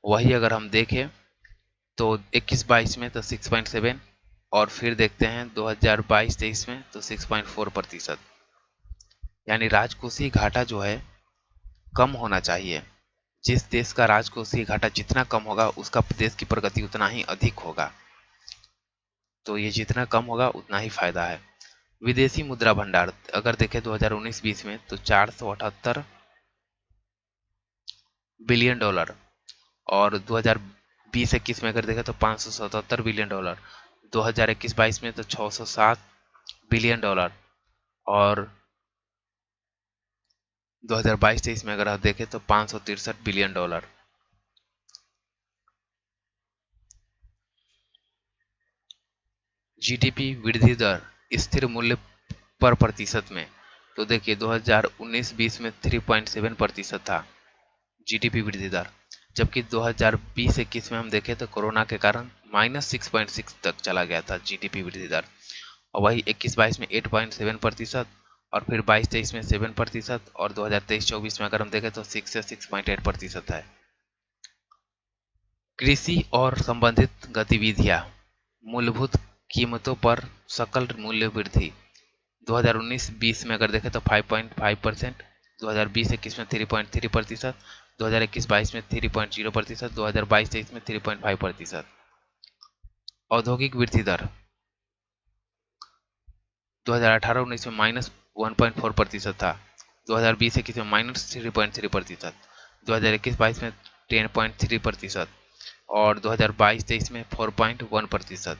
वही अगर हम देखें तो 21-22 में तो 6.7 और फिर देखते हैं 2022-23 में तो 6.4%। यानी राजकोषीय घाटा जो है कम होना चाहिए। जिस देश का राजकोषीय घाटा जितना कम होगा उसका देश की प्रगति उतना ही अधिक होगा। तो ये जितना कम होगा उतना ही फायदा है। विदेशी मुद्रा भंडार अगर देखें 2019-20 में तो 478 बिलियन डॉलर, और 2020-21 में अगर देखें तो 577 बिलियन डॉलर, 2021-22 में तो 607 बिलियन डॉलर, और 2022-23 में अगर आप देखें तो 563 बिलियन डॉलर। जीडीपी वृद्धि दर स्थिर मूल्य पर प्रतिशत में, तो देखिए 2019-20 में 3.7% था जीडीपी वृद्धि दर, जबकि 2020-21 में हम देखें तो कोरोना के कारण -6.6 तक चला गया था जीडीपी वृद्धि दर। और वही 21-22 में 8.7%, और फिर 22-23 में 7%, और 2023-24 में अगर हम देखें तो 6 से 6.8% है। कृषि और संबंधित गतिविधियां, मूलभूत कीमतों पर सकल मूल्य वृद्धि 2019-20 में अगर देखें तो 5.5%, 2020-21 में 3.3%, 2021-22 में 3.0%, 2022-23 में 3.5%। औद्योगिक वृद्धि दर 2018-19 में -1.4% था, 2020-21 में -3.3%, 2021-22 में 10.3%, और 2022-23 में 4.1%।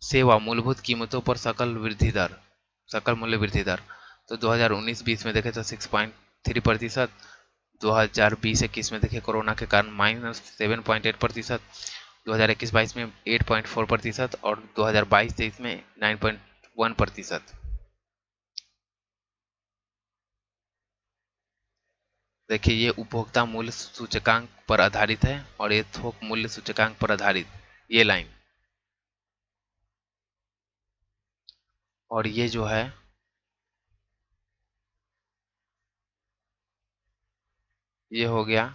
सेवा मूलभूत कीमतों पर सकल मूल्य वृद्धि दर, तो 2019-20 में देखें तो 6.3%, 2020-21 में देखें कोरोना के कारण -7.8%, 2021-22 में 8.4%, और 2022-23 में 9.1%। देखिए ये उपभोक्ता मूल्य सूचकांक पर आधारित है और ये थोक मूल्य सूचकांक पर आधारित, ये लाइन, और ये जो है ये हो गया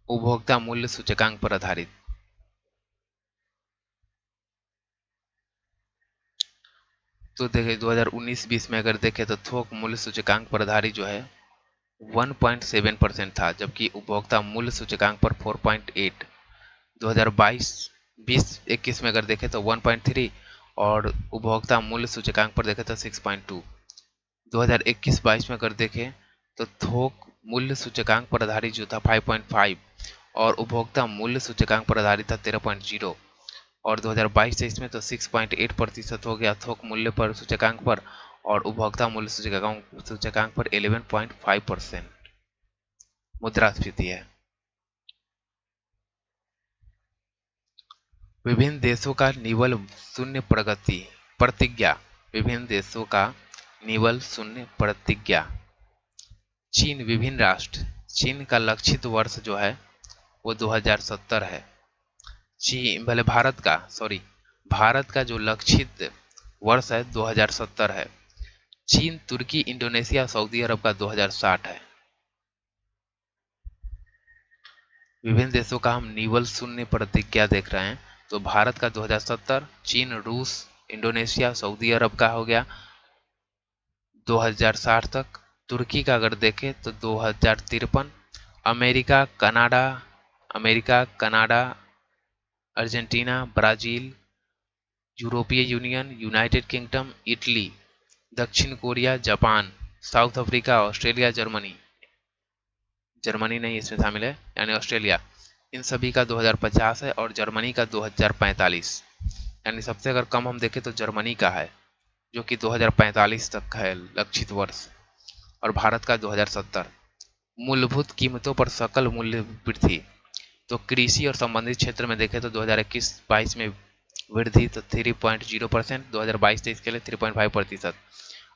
उपभोक्ता मूल्य सूचकांक पर आधारित। तो देखिए 2019-20 में अगर देखें तो थोक मूल्य सूचकांक पर आधारित जो है 1.7% था, जबकि उपभोक्ता मूल्य सूचकांक पर 4.8। 2022-20-21 में अगर देखें तो 1.3, और उपभोक्ता मूल्य सूचकांक पर देखें तो 6.2। 2021-22 में अगर देखें तो थोक मूल्य सूचकांक पर आधारित जो था 5.5, और उपभोक्ता मूल्य सूचकांक पर आधारित था 13.0, और 2022-23 में तो 6.8% हो गया थोक मूल्य पर सूचकांक पर, और उपभोक्ता मूल्य सूचकांक पर 11.5% मुद्रास्फीति है। विभिन्न देशों का निवल शून्य प्रगति प्रतिज्ञा, विभिन्न देशों का निवल शून्य प्रतिज्ञा। चीन विभिन्न राष्ट्र, चीन का लक्षित वर्ष जो है वो 2070 है। चीन भले भारत का जो लक्षित वर्ष है 2070 है। चीन, तुर्की, इंडोनेशिया, सऊदी अरब का 2060 है। विभिन्न देशों का हम निवल शून्य प्रतिज्ञा देख रहे हैं, तो भारत का 2070, चीन, रूस, इंडोनेशिया, सऊदी अरब का हो गया 2060 तक। तुर्की का अगर देखें तो 2053, अमेरिका, कनाडा, अर्जेंटीना, ब्राजील, यूरोपीय यूनियन, यूनाइटेड किंगडम, इटली, दक्षिण Korea, Japan, south Africa, Australia, Germany नहीं इसमें शामिल है, यानी ऑस्ट्रेलिया, इन सभी का 2050 है, और जर्मनी का 2045, यानी सबसे अगर कम हम देखें तो जर्मनी का है जो कि 2045 तक है लक्षित वर्ष, और भारत का 2070। मूलभूत कीमतों पर सकल मूल्य वृद्धि, तो कृषि और संबंधित क्षेत्र में देखें तो 2021-22 में वृद्धि तो 3.0%, 2022-23 के लिए 3.5%।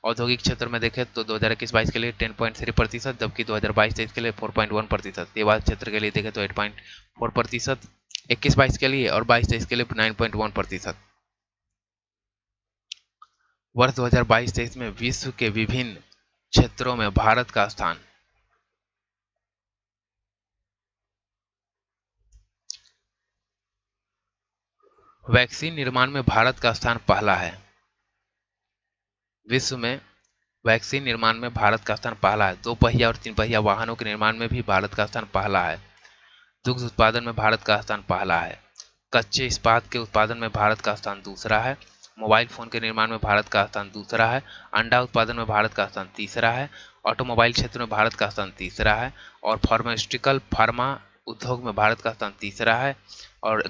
औद्योगिक क्षेत्र में देखें तो 2021-22 के लिए 10.3%, जबकि 2022-23 के लिए 4.1%। सेवा क्षेत्र के लिए देखें तो 8.4%, 21-22 के लिए, और 22-23 के लिए 9.1%। वर्ष 2022-23 में विश्व के विभिन्न क्षेत्रों में भारत का स्थान। वैक्सीन निर्माण में भारत का स्थान पहला है। विश्व में वैक्सीन निर्माण में भारत का स्थान पहला है। 2 पहिया और 3 पहिया वाहनों के निर्माण में भी भारत का स्थान पहला है। दुग्ध उत्पादन में भारत का स्थान पहला है। कच्चे इस्पात के उत्पादन में भारत का स्थान दूसरा है। मोबाइल फोन के निर्माण में भारत का स्थान दूसरा है। अंडा उत्पादन में भारत का स्थान तीसरा है। ऑटोमोबाइल क्षेत्र में भारत का स्थान तीसरा है। और फार्मास्यूटिकल फार्मा उद्योग में भारत का स्थान तीसरा है। और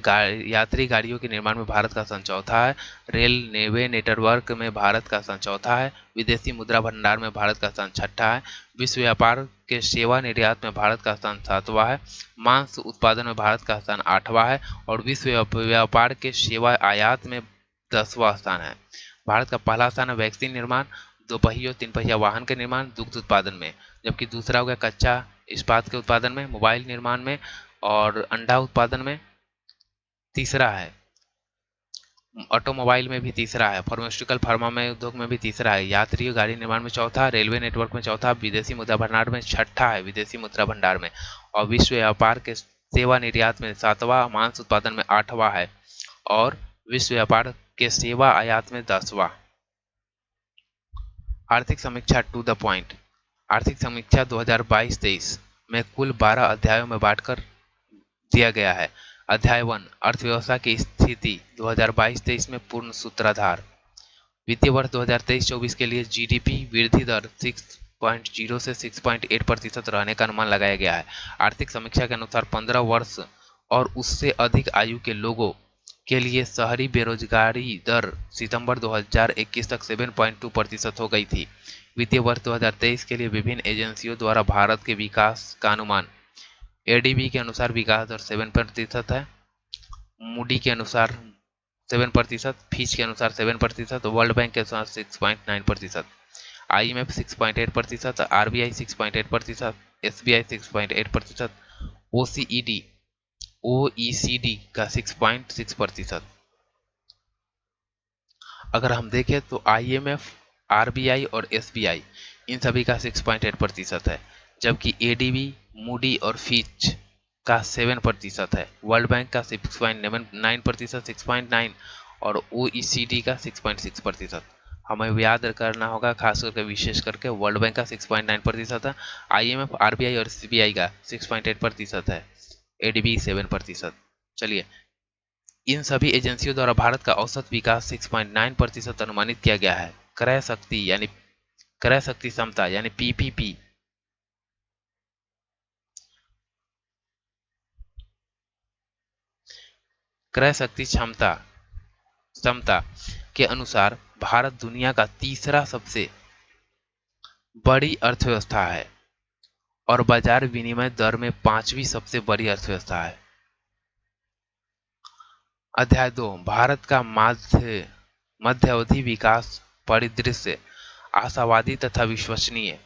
यात्री गाड़ियों के निर्माण में भारत का स्थान चौथा है। रेल नेवे नेटवर्क में भारत का स्थान चौथा है। विदेशी मुद्रा भंडार में भारत का स्थान छठा है। विश्व व्यापार के सेवा निर्यात में भारत का स्थान सातवां है। मांस उत्पादन में भारत का स्थान आठवां है। और विश्व व्यापार के सेवा आयात में 10वां स्थान है। भारत का पहला स्थान है वैक्सीन निर्माण, 2 पहियों 3 पहिया वाहन के निर्माण, दुग्ध उत्पादन में, जबकि दूसरा हो गया कच्चा इस्पात के उत्पादन में, मोबाइल निर्माण में और अंडा उत्पादन में। तीसरा है ऑटोमोबाइल में भी तीसरा है, फार्मास्यूटिकल फार्मा में उद्योग में भी तीसरा है, यात्री गाड़ी निर्माण में चौथा, रेलवे नेटवर्क में चौथा, विदेशी मुद्रा भंडार में छठा है, विदेशी मुद्रा भंडार में, और विश्व व्यापार के सेवा निर्यात में सातवां, मांस उत्पादन में आठवां है और विश्व व्यापार के सेवा आयात में 10वां। आर्थिक समीक्षा टू द पॉइंट। आर्थिक समीक्षा 2022-23 में कुल 12 अध्यायों में बांटकर दिया गया है। अध्याय 1 अर्थव्यवस्था की स्थिति 2022-23 में पूर्ण सूत्राधार। वित्तीय वर्ष 2023-24 के लिए जीडीपी वृद्धि दर 6.0 से 6.8% रहने का अनुमान लगाया गया है। आर्थिक समीक्षा के अनुसार 15 वर्ष और उससे अधिक आयु के लोगों के लिए शहरी बेरोजगारी दर सितंबर 2021 तक 7.2% हो गई थी। वित्तीय वर्ष 2023 के लिए विभिन्न एजेंसियों द्वारा भारत के विकास का अनुमान। एडीबी के अनुसार विकास दर 7% है, मूडी के अनुसार 7%, फिच के अनुसार 7%, वर्ल्ड बैंक के अनुसार 6.9%, आईएमएफ 6.8%, आरबीआई 6.8%, एसबीआई 6.8%, ओईसीडी का 6.6%। अगर हम देखें तो आईएमएफ, आरबीआई और एसबीआई इन सभी का 6.8% है, जबकि एडीबी, मूडी और फिच का 7% है, वर्ल्ड बैंक का 6.9%, 6.9 और ओईसीडी का 6.6%। हमें याद करना होगा, खास करके विशेष करके वर्ल्ड बैंक का 6.9% है, आईएमएफ, आरबीआई और एसबीआई का 6.8% है, एडीबी 7%। चलिए, इन सभी एजेंसियों द्वारा भारत का औसत विकास 6.9% अनुमानित किया गया है। क्रय शक्ति क्षमता यानी पीपीपी क्रय शक्ति क्षमता के अनुसार भारत दुनिया का तीसरा सबसे बड़ी अर्थव्यवस्था है और बाजार विनिमय दर में 5वीं सबसे बड़ी अर्थव्यवस्था है। अध्याय 2 भारत का मध्यावधि विकास परिदृश्य आशावादी तथा विश्वसनीय।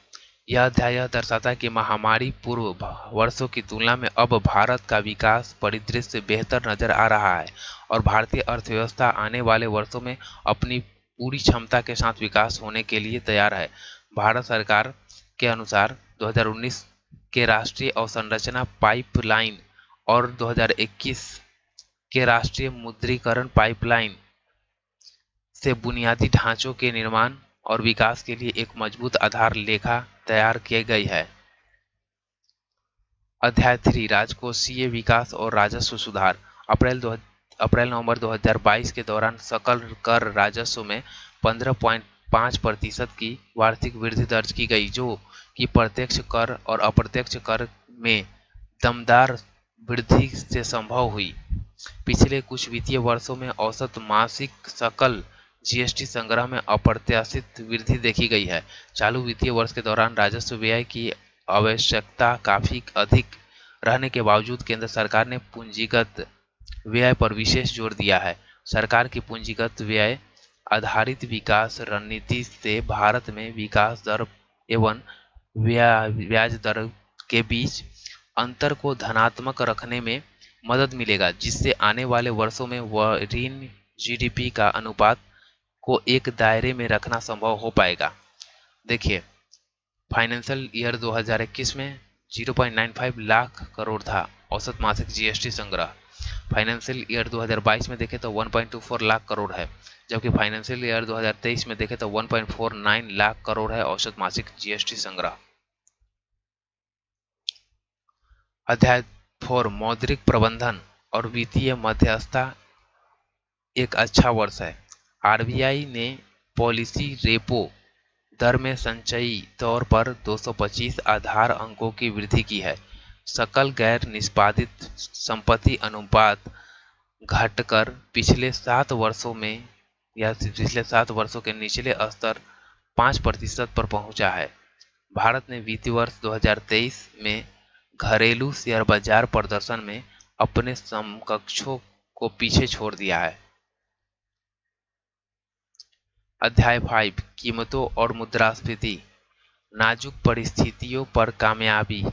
यह अध्याय यह दर्शाता है कि महामारी पूर्व वर्षों की तुलना में अब भारत का विकास परिदृश्य बेहतर नजर आ रहा है और भारतीय अर्थव्यवस्था आने वाले वर्षों में अपनी पूरी क्षमता के साथ विकास होने के लिए तैयार है। भारत सरकार के अनुसार 2019 के राष्ट्रीय अवसंरचना पाइपलाइन और 2021 के राष्ट्रीय मुद्रीकरण पाइपलाइन से बुनियादी ढांचों के निर्माण और विकास के लिए एक मजबूत आधार लेखा तैयार की गई है। अध्याय 3 राजकोषीय विकास और राजस्व सुधार। अप्रैल-नवंबर 2022 के दौरान सकल कर राजस्व में 15.5% की वार्षिक वृद्धि दर्ज की गई, जो कि प्रत्यक्ष कर और अप्रत्यक्ष कर में दमदार वृद्धि से संभव हुई। पिछले कुछ वित्तीय वर्षों में औसत मासिक सकल जीएसटी संग्रह में अप्रत्याशित वृद्धि देखी गई है। चालू वित्तीय वर्ष के दौरान राजस्व व्यय की आवश्यकता काफी अधिक रहने के बावजूद केंद्र सरकार ने पूंजीगत व्यय पर विशेष जोर दिया है। सरकार की पूंजीगत व्यय आधारित विकास रणनीति से भारत में विकास दर एवं ब्याज दर के बीच अंतर को धनात्मक रखने में मदद मिलेगा, जिससे आने वाले वर्षों में ऋण जीडीपी का अनुपात को एक दायरे में रखना संभव हो पाएगा। देखिए, फाइनेंशियल ईयर 2021 में 0.95 लाख करोड़ था औसत मासिक जीएसटी संग्रह। फाइनेंशियल ईयर 2022 में देखें तो 1.24 लाख करोड़ है। जबकि फाइनेंशियल ईयर 2023 में देखें तो 1.49 लाख करोड़ है औसत मासिक जीएसटी संग्रह। अध्याय 4 मौद्रिक प्रबंधन और वित्तीय मध्यस्थता एक अच्छा वर्ष है। आरबीआई ने पॉलिसी रेपो दर में संचयी तौर पर 225 आधार अंकों की वृद्धि की है। सकल गैर निष्पादित संपत्ति अनुपात घटकर पिछले 7 वर्षों के निचले स्तर 5% पर पहुंचा है। भारत ने वित्तीय वर्ष 2023 में घरेलू शेयर बाजार प्रदर्शन में अपने समकक्षों को पीछे छोड़ दिया है। अध्याय 5 कीमतों और मुद्रास्फीति नाजुक परिस्थितियों पर कामयाबी।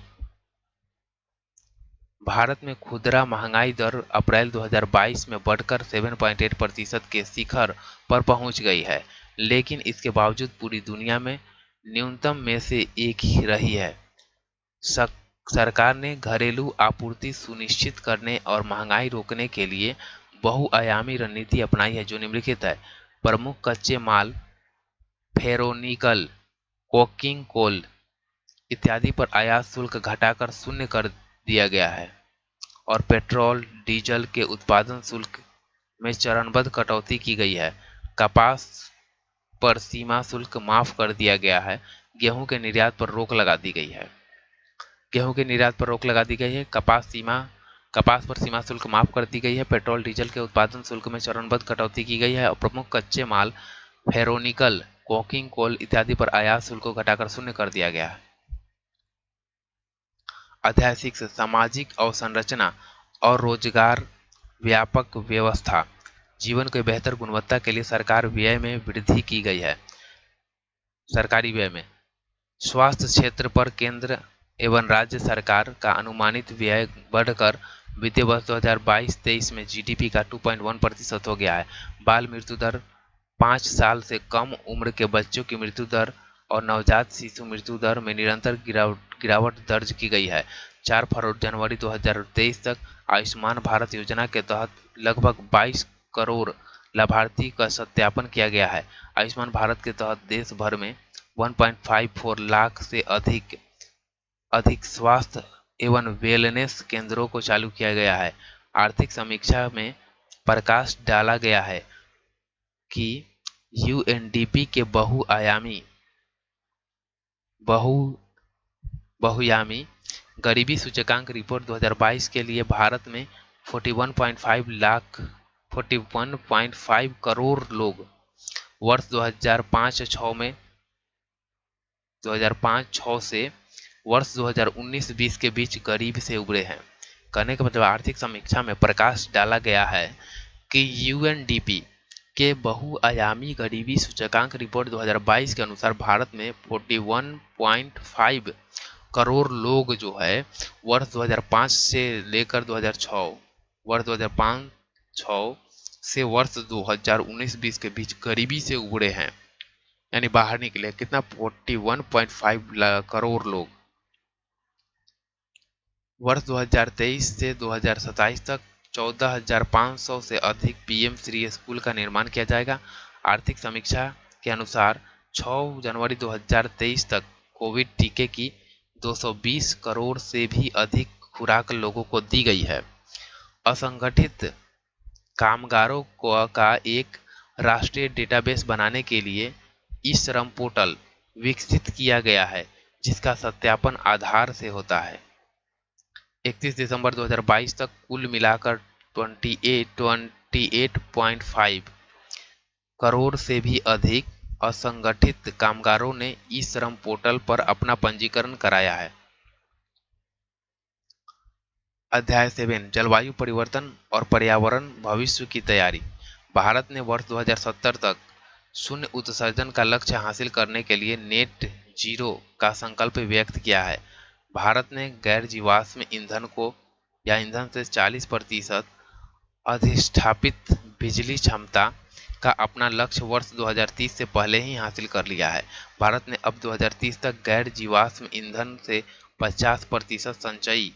भारत में खुदरा महंगाई दर अप्रैल 2022 में बढ़कर 7.8% के शिखर पर पहुंच गई है, लेकिन इसके बावजूद पूरी दुनिया में न्यूनतम में से एक ही रही है। सरकार ने घरेलू आपूर्ति सुनिश्चित करने और महंगाई रोकने के लिए बहुआयामी रणनीति अपनाई है, जो निम्नलिखित है। प्रमुख कच्चे माल फेरोनिकल, कोकिंग कोल इत्यादि पर आयात शुल्क घटाकर शून्य कर दिया गया है और पेट्रोल डीजल के उत्पादन शुल्क में चरणबद्ध कटौती की गई है। कपास पर सीमा शुल्क माफ कर दिया गया है। गेहूं के निर्यात पर रोक लगा दी गई है। कपास पर सीमा शुल्क माफ कर दी गई है। पेट्रोल डीजल के उत्पादन शुल्क में चरणबद्ध कटौती की गई है और प्रमुख कच्चे माल फेरोनिकल, कोकिंग कोल इत्यादि पर आयात शुल्क को घटाकर शून्य कर दिया गया है। अध्याय 6 सामाजिक अवसंरचना और रोजगार व्यापक व्यवस्था। जीवन की बेहतर गुणवत्ता के लिए सरकारी व्यय में स्वास्थ्य क्षेत्र पर केंद्र एवं राज्य सरकार का अनुमानित व्यय बढ़कर वित्तीय वर्ष 2022-23 में जीडीपी का 2.1% हो गया है। बाल मृत्यु दर 5 साल से कम उम्र के बच्चों की मृत्यु दर और नवजात शिशु मृत्यु दर में निरंतर गिरावट दर्ज की गई है। 4 जनवरी 2023 तक आयुष्मान भारत योजना के तहत लगभग 22 करोड़ लाभार्थी का सत्यापन किया गया है। आयुष्मान भारत के तहत देश भर में 1.54 लाख से अधिक स्वास्थ्य एवं वेलनेस केंद्रों को चालू किया गया है। आर्थिक समीक्षा में प्रकाश डाला गया है कि यूएनडीपी के बहुआयामी गरीबी सूचकांक रिपोर्ट 2022 के लिए भारत में 41.5 करोड़ लोग वर्ष 2005-6 से वर्ष 2019-20 के बीच गरीबी से उबरे हैं। कहने का मतलब आर्थिक समीक्षा में प्रकाश डाला गया है कि यूएनडीपी के बहुआयामी गरीबी सूचकांक रिपोर्ट 2022 के अनुसार भारत में 41.5 करोड़ लोग जो है वर्ष 2005 से लेकर 2006 से वर्ष 2019-20 के बीच गरीबी से उबरे हैं, यानी बाहर निकले। कितना? 41.5 करोड़ लोग। वर्ष 2023 से 2027 तक 14,500 से अधिक पीएम श्री स्कूल का निर्माण किया जाएगा। आर्थिक समीक्षा के अनुसार 6 जनवरी 2023 तक कोविड टीके की 220 करोड़ से भी अधिक खुराक लोगों को दी गई है। असंगठित कामगारों का एक राष्ट्रीय डेटाबेस बनाने के लिए ई-श्रम पोर्टल विकसित किया गया है, जिसका सत्यापन आधार से होता है। 31 दिसंबर 2022 तक कुल मिलाकर 28.5 करोड़ से भी अधिक असंगठित कामगारों ने ई-श्रम पोर्टल पर अपना पंजीकरण कराया है। अध्याय 7 जलवायु परिवर्तन और पर्यावरण भविष्य की तैयारी। भारत ने वर्ष 2070 तक शून्य उत्सर्जन का लक्ष्य हासिल करने के लिए नेट जीरो का संकल्प व्यक्त किया है। भारत ने गैर जीवाश्म ईंधन से 40% अधिष्ठापित बिजली क्षमता का अपना लक्ष्य वर्ष 2030 से पहले ही हासिल कर लिया है। भारत ने अब 2030 तक गैर जीवाश्म ईंधन से 50% संचयी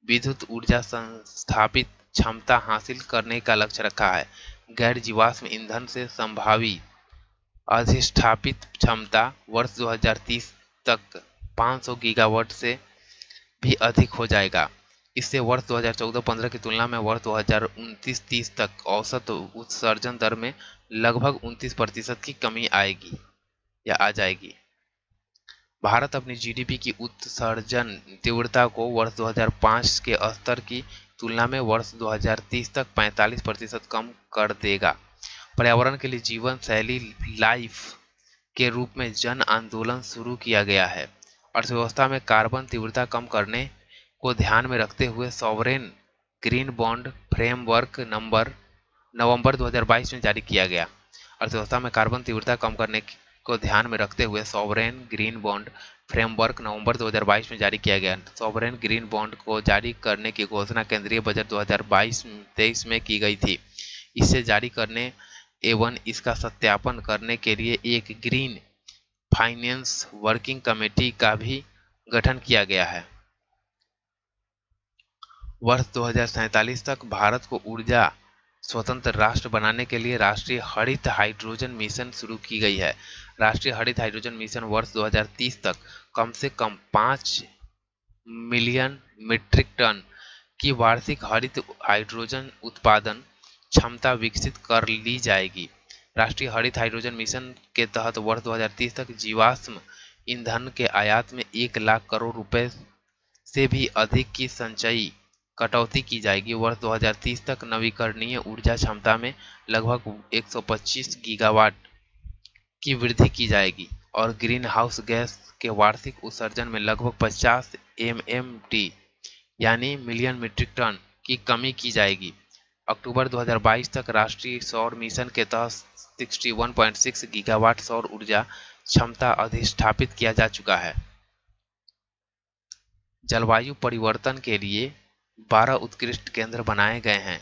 विद्युत ऊर्जा संस्थापित क्षमता हासिल करने का लक्ष्य रखा है। गैर जीवाश्म ईंधन से संभावित अधिष्ठापित क्षमता वर्ष 2030 तक 500 गीगावाट से भी अधिक हो जाएगा। इससे वर्ष 2014-15 की तुलना में वर्ष 2029-30 तक औसत उत्सर्जन दर में लगभग 29% की कमी आएगी या आ जाएगी। भारत अपनी जीडीपी की उत्सर्जन तीव्रता को वर्ष 2005 के स्तर की तुलना में वर्ष 2030 तक 45% कम कर देगा। पर्यावरण के लिए जीवन शैली लाइफ के रूप में जन आंदोलन शुरू किया गया है। अर्थव्यवस्था में कार्बन तीव्रता कम करने को ध्यान में रखते हुए सॉवरेन ग्रीन बॉन्ड फ्रेमवर्क नवंबर 2022 में जारी किया गया। अर्थव्यवस्था में कार्बन तीव्रता कम करने को ध्यान में रखते हुए सॉवरेन ग्रीन बॉन्ड फ्रेमवर्क नवंबर 2022 में जारी किया गया। सॉवरेन ग्रीन बॉन्ड को जारी करने की घोषणा केंद्रीय बजट 2022-23 में की गई थी। इसे जारी करने एवं इसका सत्यापन करने के लिए एक ग्रीन फाइनेंस वर्किंग कमेटी का भी गठन किया गया है। वर्ष 2047 तक भारत को ऊर्जा स्वतंत्र राष्ट्र बनाने के लिए राष्ट्रीय हरित हाइड्रोजन मिशन शुरू की गई है। राष्ट्रीय हरित हाइड्रोजन मिशन वर्ष 2030 तक कम से कम 5 मिलियन मीट्रिक टन की वार्षिक हरित हाइड्रोजन उत्पादन क्षमता विकसित कर ली जाएगी। राष्ट्रीय हरित हाइड्रोजन मिशन के तहत वर्ष 2030 तक जीवाश्म ईंधन के आयात में 1 लाख करोड़ रुपए से भी अधिक की संचयी कटौती की जाएगी। वर्ष 2030 तक नवीकरणीय ऊर्जा क्षमता में लगभग 125 गीगावाट की वृद्धि की जाएगी और ग्रीन हाउस गैस के वार्षिक उत्सर्जन में लगभग 50 MMT यानी मिलियन मीट्रिक टन की कमी की जाएगी। अक्टूबर 2022 तक राष्ट्रीय सौर मिशन के तहत 61.6 गीगावाट सौर ऊर्जा क्षमता अधिष्ठापित किया जा चुका है। जलवायु परिवर्तन के लिए 12 उत्कृष्ट केंद्र बनाए गए हैं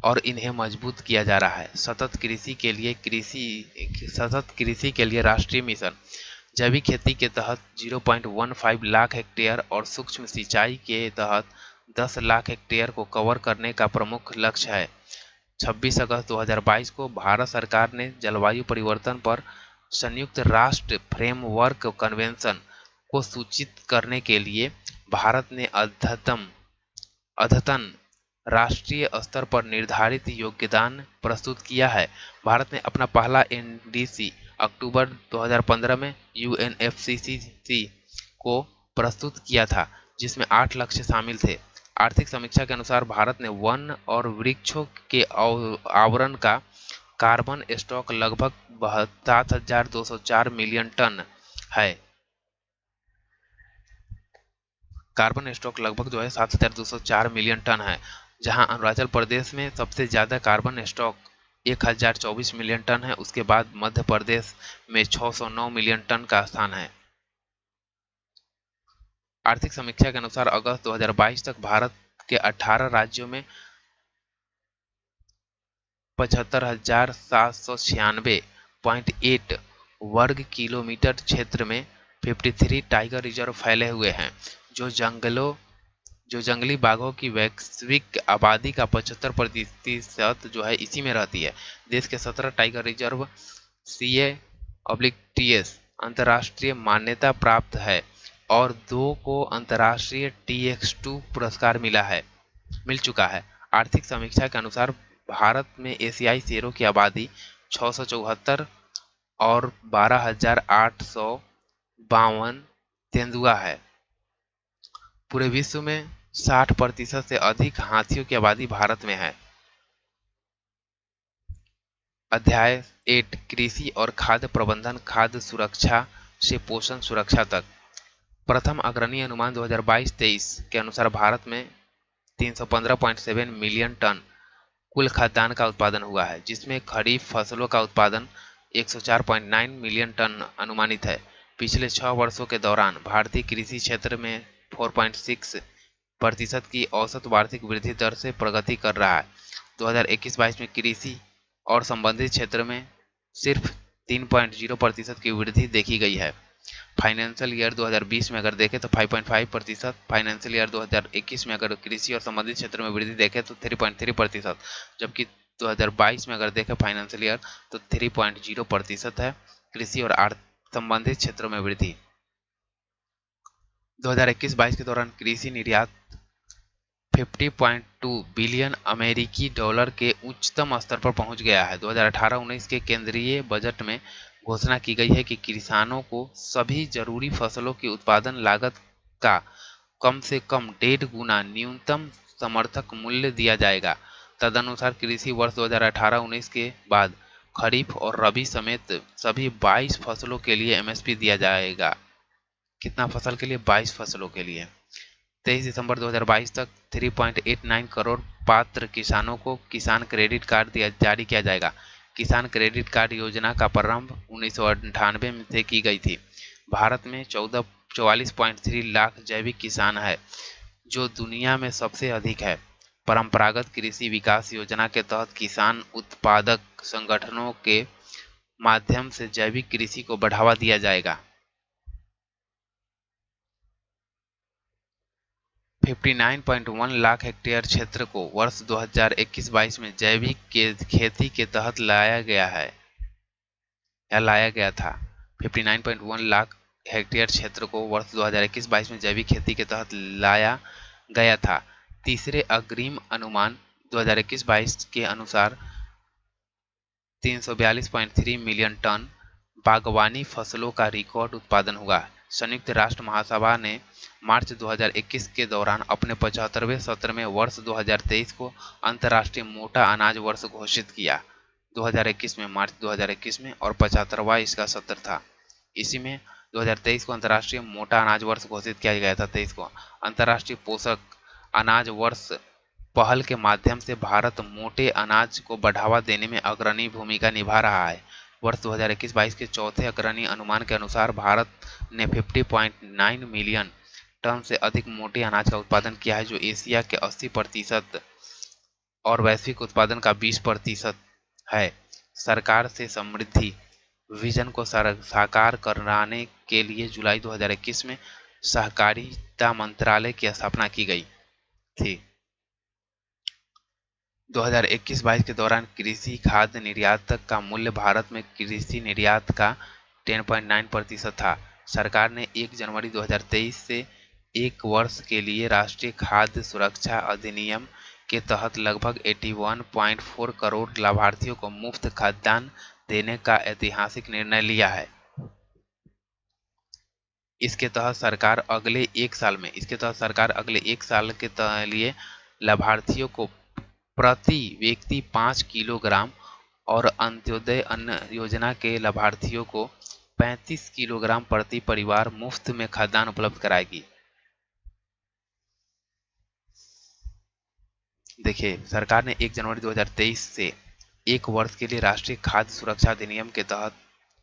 और इन्हें मजबूत किया जा रहा है। सतत कृषि के लिए राष्ट्रीय मिशन जैविक खेती के तहत 0.15 लाख हेक्टेयर और सूक्ष्म सिंचाई के तहत 10 लाख हेक्टेयर को कवर करने का प्रमुख लक्ष्य है। 26 अगस्त 2022 को भारत सरकार ने जलवायु परिवर्तन पर संयुक्त राष्ट्र फ्रेमवर्क कन्वेंशन को सूचित करने के लिए भारत ने अद्यतन राष्ट्रीय स्तर पर निर्धारित योगदान प्रस्तुत किया है। भारत ने अपना पहला एनडीसी अक्टूबर 2015 में UNFCCC को प्रस्तुत किया था, जिसमें 8 लक्ष्य शामिल थे। आर्थिक समीक्षा के अनुसार भारत ने वन और वृक्षों के आवरण का कार्बन स्टॉक लगभग 7,204 मिलियन टन है। कार्बन स्टॉक लगभग 7,204 मिलियन टन है, जहां अरुणाचल प्रदेश में सबसे ज़्यादा कार्बन स्टॉक 1,024 मिलियन टन है। उसके बाद मध्य प्रदेश में 609 मिलियन टन का स्थान है। आर्थिक समीक्षा के अनुसार अगस्त 2022 तक भारत के 18 राज्यों में 75,796.8 वर्ग किलोमीटर क्षेत्र में 53 टाइगर रिजर्व फैले हुए हैं, जो जंगली बाघों की वैश्विक आबादी का 75% जो है इसी में रहती है। देश के 17 टाइगर रिजर्व CA/TS अंतर्राष्ट्रीय मान्यता प्राप्त है और 2 को अंतर्राष्ट्रीय TX2 पुरस्कार मिल चुका है। आर्थिक समीक्षा के अनुसार भारत में एशियाई शेरों की आबादी 674 और 12,852 तेंदुआ है। पूरे विश्व में 60% से अधिक हाथियों की आबादी भारत में है। अध्याय 8 कृषि और खाद्य प्रबंधन, खाद्य सुरक्षा से पोषण सुरक्षा तक। प्रथम अग्रणी अनुमान 2022-23 के अनुसार भारत में 315.7 मिलियन टन कुल खाद्यान्न का उत्पादन हुआ है, जिसमें खरीफ फसलों का उत्पादन 104.9 मिलियन टन अनुमानित है। पिछले 6 वर्षों के दौरान भारतीय कृषि क्षेत्र में 4.6% की औसत वार्षिक वृद्धि दर से प्रगति कर रहा है। 2021-22 में कृषि और संबंधित क्षेत्र में सिर्फ 3.0% की वृद्धि देखी गई है। फाइनेंशियल ईयर 2020 में अगर देखें तो 5.5%, फाइनेंशियल ईयर 2021 में अगर कृषि और संबंधित क्षेत्र में वृद्धि देखें तो 3.3%, जबकि 2022 में अगर देखें फाइनेंशियल ईयर तो 3.0% है। कृषि और संबंधित क्षेत्रों में वृद्धि। 2021-22 के दौरान कृषि निर्यात 50.2 बिलियन अमेरिकी डॉलर के उच्चतम स्तर पर पहुंच गया है। 2018-19 के केंद्रीय बजट में घोषणा की गई है कि किसानों को सभी जरूरी फसलों की उत्पादन लागत का कम से कम 1.5 गुना न्यूनतम समर्थक मूल्य दिया जाएगा। तदनुसार कृषि वर्ष 2018-19 के बाद खरीफ और रबी समेत सभी 22 फसलों के लिए एमएसपी दिया जाएगा। कितना फसल के लिए? 22 फसलों के लिए। 23 दिसंबर 2022 तक 3.89 करोड़ पात्र किसानों को किसान क्रेडिट कार्ड जारी किया जाएगा। किसान क्रेडिट कार्ड योजना का प्रारंभ 1998 में से की गई थी। भारत में 44.3 लाख जैविक किसान है, जो दुनिया में सबसे अधिक है। परंपरागत कृषि विकास योजना के तहत किसान उत्पादक संगठनों के माध्यम से जैविक कृषि को बढ़ावा दिया जाएगा। 59.1 लाख हेक्टेयर क्षेत्र को वर्ष 2021-22 में जैविक खेती के तहत लाया गया था। 59.1 लाख हेक्टेयर क्षेत्र को वर्ष 2021-22 में जैविक खेती के तहत लाया गया था। तीसरे अग्रिम अनुमान 2021-22 के अनुसार 342.3 मिलियन टन बागवानी फसलों का रिकॉर्ड उत्पादन हुआ। संयुक्त राष्ट्र महासभा ने मार्च 2021 के दौरान अपने 75वें सत्र में वर्ष 2023 को अंतर्राष्ट्रीय मोटा अनाज वर्ष घोषित किया। 2021 में, मार्च 2021 में, और 75वां इसका सत्र था। इसी में 2023 को अंतर्राष्ट्रीय मोटा अनाज वर्ष घोषित किया गया था। 23 को अंतर्राष्ट्रीय पोषक अनाज वर्ष पहल के माध्यम से भारत मोटे अनाज को बढ़ावा देने में अग्रणी भूमिका निभा रहा है। वर्ष 2021-22 के चौथे अग्रणी अनुमान के अनुसार भारत ने 50.9 मिलियन टन से अधिक मोटे अनाज का उत्पादन किया है, जो एशिया के 80% और वैश्विक उत्पादन का 20% है। सरकार से समृद्धि विजन को साकार कराने के लिए जुलाई 2021 में सहकारिता मंत्रालय की स्थापना की गई थी। 2021-22 के दौरान कृषि खाद्य निर्यात का मूल्य भारत में कृषि निर्यात का 10.9% था। सरकार ने 1 जनवरी 2023 से एक वर्ष के लिए राष्ट्रीय खाद्य सुरक्षा अधिनियम के तहत लगभग 81.4 करोड़ लाभार्थियों को मुफ्त खाद्यान्न देने का ऐतिहासिक निर्णय लिया है। इसके तहत सरकार अगले एक साल के लिए लाभार्थियों को प्रति व्यक्ति 5 किलोग्राम और अंत्योदय अन्न योजना के लाभार्थियों को 35 किलोग्राम प्रति परिवार मुफ्त में खाद्यान्न उपलब्ध कराएगी। देखिए, सरकार ने 1 जनवरी 2023 से एक वर्ष के लिए राष्ट्रीय खाद्य सुरक्षा अधिनियम के तहत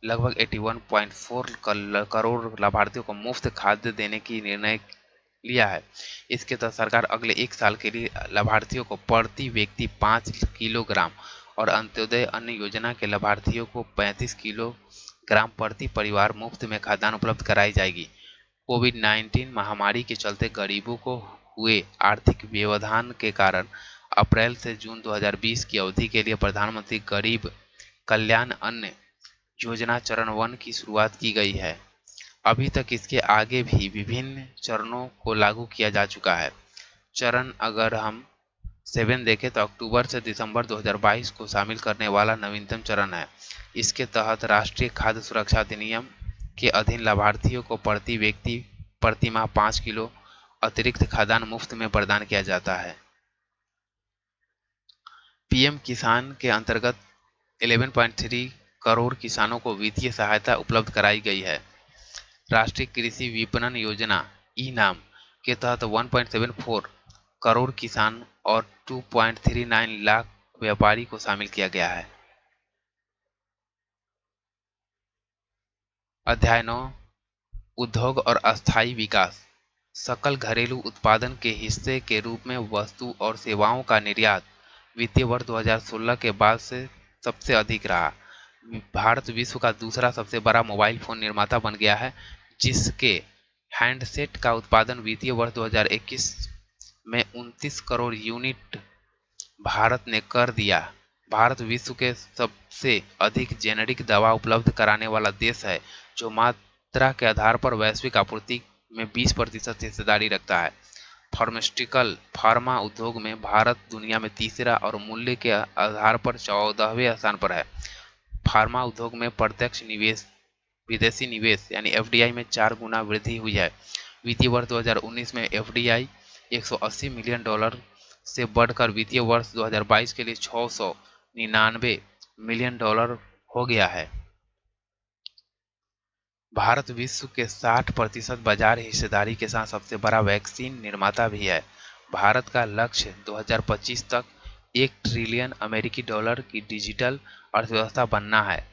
लगभग 81.4 करोड़ लाभार्थियों को मुफ्त खाद्य देने की निर्णय लिया है। इसके तहत सरकार अगले एक साल के लिए लाभार्थियों को प्रति व्यक्ति 5 किलोग्राम और अंत्योदय अन्न योजना के लाभार्थियों को 35 किलोग्राम प्रति परिवार मुफ्त में खाद्यान्न उपलब्ध कराई जाएगी। कोविड-19 महामारी के चलते गरीबों को हुए आर्थिक व्यवधान के कारण अप्रैल से जून 2020 की अवधि के लिए प्रधानमंत्री गरीब कल्याण अन्न योजना चरण 1 की शुरुआत की गई है। अभी तक इसके आगे भी विभिन्न चरणों को लागू किया जा चुका है। चरण अगर हम 7 देखें तो अक्टूबर से दिसंबर 2022 को शामिल करने वाला नवीनतम चरण है। इसके तहत राष्ट्रीय खाद्य सुरक्षा अधिनियम के अधीन लाभार्थियों को प्रति व्यक्ति प्रति माह 5 किलो अतिरिक्त खाद्यान्न मुफ्त में प्रदान किया जाता है। पीएम किसान के अंतर्गत 11.3 करोड़ किसानों को वित्तीय सहायता उपलब्ध कराई गई है। राष्ट्रीय कृषि विपणन योजना ई-नाम के तहत 1.74 करोड़ किसान और 2.39 लाख व्यापारी को शामिल किया गया है। अध्याय 9 उद्योग और अस्थायी विकास। सकल घरेलू उत्पादन के हिस्से के रूप में वस्तु और सेवाओं का निर्यात वित्तीय वर्ष 2016 के बाद से सबसे अधिक रहा। भारत विश्व का दूसरा सबसे बड़ा मोबाइल फोन निर्माता बन गया है, जिसके हैंडसेट का उत्पादन वित्तीय वर्ष 2021 में 29 करोड़ यूनिट भारत ने कर दिया। भारत विश्व के सबसे अधिक जेनेरिक दवा उपलब्ध कराने वाला देश है, जो मात्रा के आधार पर वैश्विक आपूर्ति में 20% हिस्सेदारी रखता है। फार्मास्यूटिकल फार्मा उद्योग में भारत दुनिया में तीसरा और मूल्य के आधार पर 14वें स्थान पर है। फार्मा उद्योग में प्रत्यक्ष निवेश विदेशी निवेश यानी एफडीआई में 4 गुना वृद्धि हुई है। वित्तीय वर्ष 2019 में एफडीआई $180 मिलियन से बढ़कर वित्तीय वर्ष 2022 के लिए $699 मिलियन हो गया है। भारत विश्व के 60% बाजार हिस्सेदारी के साथ सबसे बड़ा वैक्सीन निर्माता भी है। भारत का लक्ष्य 2025 तक $1 ट्रिलियन की डिजिटल अर्थव्यवस्था बनना है।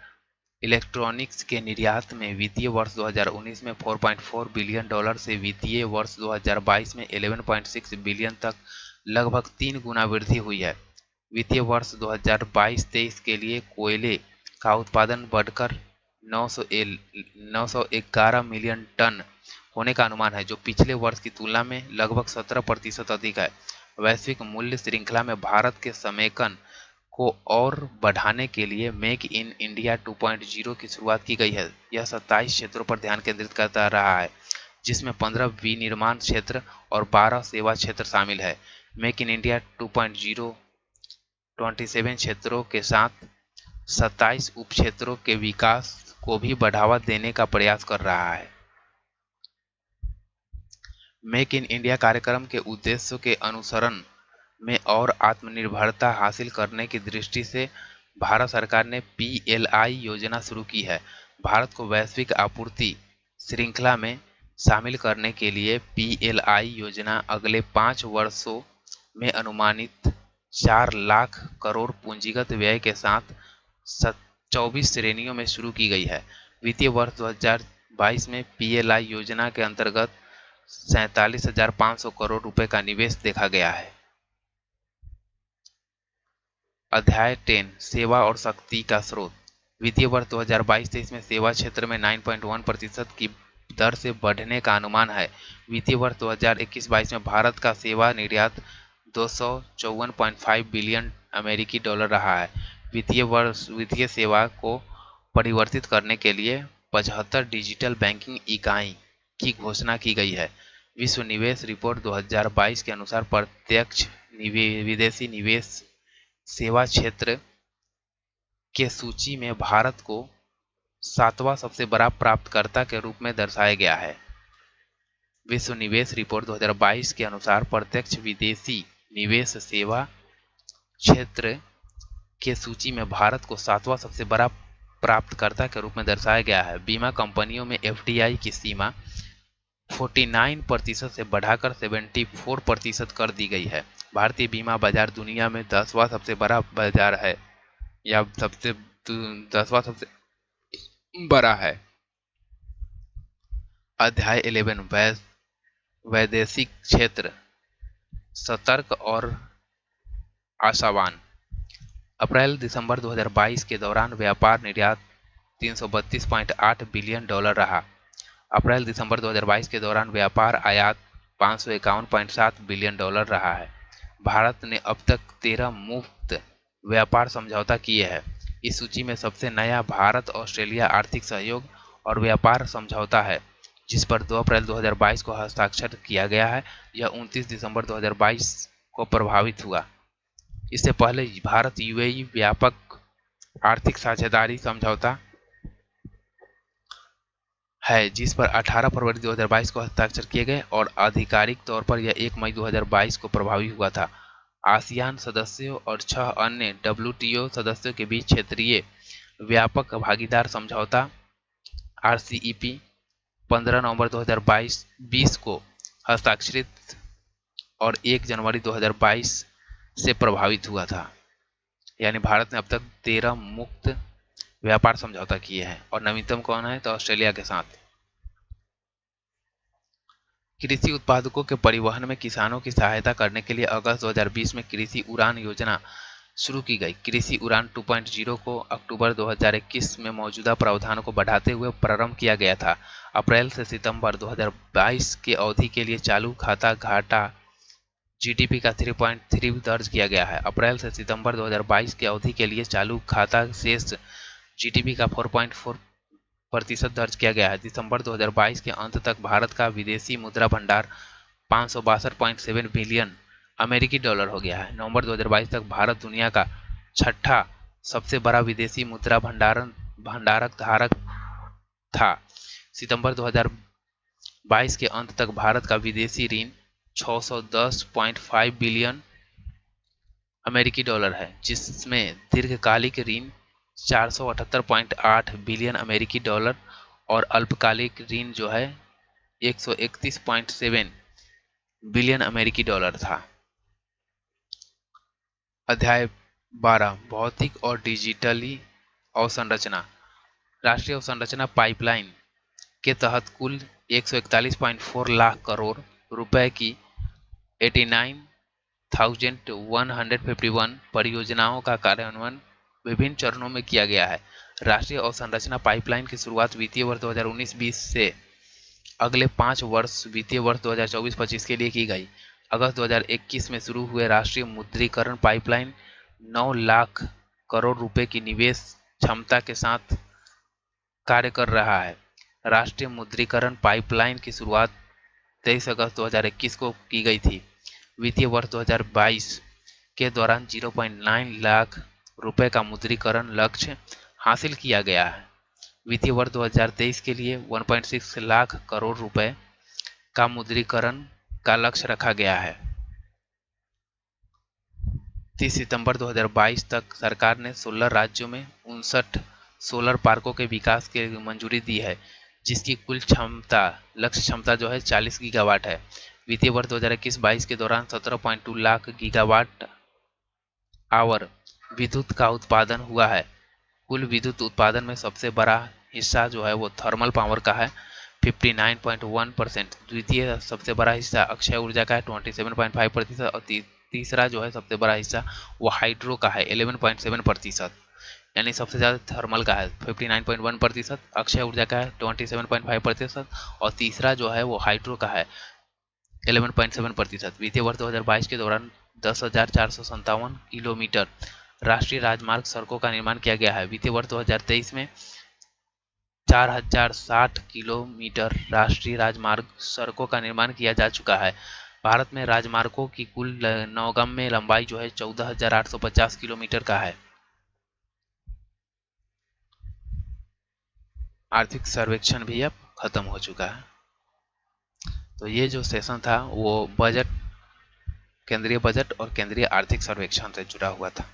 इलेक्ट्रॉनिक्स के निर्यात में वित्तीय वर्ष 2019 में $4.4 बिलियन से वित्तीय वर्ष 2022 में $11.6 बिलियन तक लगभग 3 गुना वृद्धि हुई है। वित्तीय वर्ष 2022-23 के लिए कोयले का उत्पादन बढ़कर 911 मिलियन टन होने का अनुमान है, जो पिछले वर्ष की तुलना में लगभग 17% अधिक है। वैश्विक मूल्य श्रृंखला में भारत के समेकन को और बढ़ाने के लिए मेक इन इंडिया 2.0 की शुरुआत की गई है। यह 27 क्षेत्रों पर ध्यान केंद्रित करता रहा है, जिसमें 15 विनिर्माण क्षेत्र और 12 सेवा क्षेत्र शामिल है। मेक इन इंडिया 2.0 27 क्षेत्रों के साथ 27 उप क्षेत्रों के विकास को भी बढ़ावा देने का प्रयास कर रहा है। मेक इन इंडिया कार्यक्रम के उद्देश्यों के अनुसरण में और आत्मनिर्भरता हासिल करने की दृष्टि से भारत सरकार ने पीएलआई योजना शुरू की है। भारत को वैश्विक आपूर्ति श्रृंखला में शामिल करने के लिए पीएलआई योजना अगले 5 वर्षों में अनुमानित 4 लाख करोड़ पूंजीगत व्यय के साथ 24 श्रेणियों में शुरू की गई है। वित्तीय वर्ष 2022 में पीएलआई योजना के अंतर्गत 47,500 करोड़ रुपए का निवेश देखा गया है। अध्याय 10 सेवा और शक्ति का स्रोत। वित्तीय वर्ष 2022-23 में सेवा क्षेत्र में 9.1% की दर से बढ़ने का अनुमान है। वित्तीय वर्ष 2021-22 में भारत का सेवा निर्यात $254.5 बिलियन रहा है। वित्तीय सेवा को परिवर्तित करने के लिए 75 डिजिटल बैंकिंग इकाई की घोषणा की गई है। विश्व निवेश रिपोर्ट 2022 के अनुसार प्रत्यक्ष विदेशी निवेश सेवा क्षेत्र के सूची में भारत को 7वां सबसे बड़ा प्राप्तकर्ता के रूप में दर्शाया गया है। विश्व निवेश रिपोर्ट 2022 के अनुसार प्रत्यक्ष विदेशी निवेश सेवा क्षेत्र के सूची में भारत को 7वां सबसे बड़ा प्राप्तकर्ता के रूप में दर्शाया गया है। बीमा कंपनियों में एफडीआई की सीमा 49% से बढ़ाकर 74% कर दी गई है। भारतीय बीमा बाजार दुनिया में 10वां सबसे बड़ा बाजार है या 10वां सबसे बड़ा है। अध्याय 11 वैदेशिक क्षेत्र सतर्क और आशावान। अप्रैल-दिसंबर 2022 के दौरान व्यापार निर्यात $332.8 बिलियन रहा। अप्रैल-दिसंबर 2022 के दौरान व्यापार आयात $551.7 बिलियन रहा है। भारत ने अब तक 13 मुफ्त व्यापार समझौता किए हैं। इस सूची में सबसे नया भारत ऑस्ट्रेलिया आर्थिक सहयोग और व्यापार समझौता है, जिस पर 2 अप्रैल 2022 को हस्ताक्षर किया गया है। यह 29 दिसंबर 2022 को प्रभावित हुआ। इससे पहले भारत यूएई व्यापक आर्थिक साझेदारी समझौता है, जिस पर 18 फरवरी 2022 को हस्ताक्षर किए गए और आधिकारिक तौर पर यह 1 मई 2022 को प्रभावी हुआ था। आसियान सदस्यों और 6 अन्य डब्ल्यूटीओ सदस्यों के बीच क्षेत्रीय व्यापक भागीदार समझौता आरसीईपी 15 नवंबर 2022 को हस्ताक्षरित और 1 जनवरी 2022 से प्रभावित हुआ था। यानी भारत ने अब तक 13 मुक्त व्यापार समझौता किए हैं और नवीनतम कौन है तो ऑस्ट्रेलिया के साथ। कृषि उत्पादकों के परिवहन में किसानों की सहायता करने के लिए अगस्त 2020 में कृषि उड़ान योजना शुरू की गई। कृषि उड़ान 2.0 को अक्टूबर 2021 में मौजूदा प्रावधानों को बढ़ाते हुए प्रारंभ किया गया था। अप्रैल से सितंबर 2022 की अवधि के लिए चालू खाता घाटा जीडीपी का 3.3 दर्ज किया गया है। अप्रैल से सितंबर 2022 की अवधि के लिए चालू खाता शेष जीडीपी का 4.4% दर्ज किया गया है। दिसंबर 2022 के अंत तक भारत का विदेशी मुद्रा भंडार 562.7 बिलियन अमेरिकी डॉलर हो गया है। नवंबर 2022 तक भारत दुनिया का छठा सबसे बड़ा विदेशी मुद्रा भंडारक धारक था। सितंबर 2022 के अंत तक भारत का विदेशी ऋण 610.5 बिलियन अमेरिकी डॉलर है, जिसमें दीर्घकालिक ऋण 478.8 बिलियन अमेरिकी डॉलर और अल्पकालिक ऋण जो है 131.7 बिलियन अमेरिकी डॉलर था। अध्याय 12 भौतिक और डिजिटली अवसंरचना। राष्ट्रीय अवसंरचना पाइपलाइन के तहत कुल 141.4 लाख करोड़ रुपए की 89,151 परियोजनाओं का कार्यान्वयन विभिन्न चरणों में किया गया है। राष्ट्रीय अवसंरचना पाइपलाइन की शुरुआत वित्तीय वर्ष 2019-20 से अगले 5 वर्ष वित्तीय वर्ष 2024-25 के लिए की गई। अगस्त 2021 में शुरू हुए राष्ट्रीय मुद्रीकरण पाइपलाइन 9 लाख करोड़ रुपए की निवेश क्षमता के साथ कार्य कर रहा है। राष्ट्रीय मुद्रीकरण पाइपलाइन की शुरुआत 23 अगस्त 2021 को की गई थी। वित्तीय वर्ष 2022 के दौरान 0.9 लाख रुपए का मुद्रीकरण लक्ष्य हासिल किया गया है। वित्तीय वर्ष 2023 के लिए 1.6 लाख करोड़ रुपए का मुद्रीकरण का लक्ष्य रखा गया है। 30 सितंबर 2022 तक सरकार ने 16 राज्यों में 59 सोलर पार्कों के विकास की मंजूरी दी है, जिसकी कुल लक्ष्य क्षमता जो है 40 गीगावाट है। वित्तीय वर्ष 2021-22 के दौरान 17.2 लाख गीगावाट आवर विद्युत का उत्पादन हुआ है। कुल विद्युत उत्पादन में सबसे बड़ा हिस्सा जो है वो थर्मल पावर का है 59.1%। द्वितीय सबसे बड़ा हिस्सा अक्षय ऊर्जा का है 27.5% और तीसरा जो है सबसे बड़ा हिस्सा वो हाइड्रो का है 11.7%। यानी सबसे ज़्यादा थर्मल का है 59.1%, अक्षय ऊर्जा का है 27.5% और तीसरा जो है वो हाइड्रो का है 11.7%। वित्तीय वर्ष 2022 के दौरान 10,457 किलोमीटर राष्ट्रीय राजमार्ग सड़कों का निर्माण किया गया है। वित्तीय वर्ष 2023 में 4,060 किलोमीटर राष्ट्रीय राजमार्ग सड़कों का निर्माण किया जा चुका है। भारत में राजमार्गों की कुल नौगम्य लंबाई जो है 14,850 किलोमीटर का है। आर्थिक सर्वेक्षण भी अब खत्म हो चुका है। तो ये जो सेशन था वो केंद्रीय बजट और केंद्रीय आर्थिक सर्वेक्षण से जुड़ा हुआ था।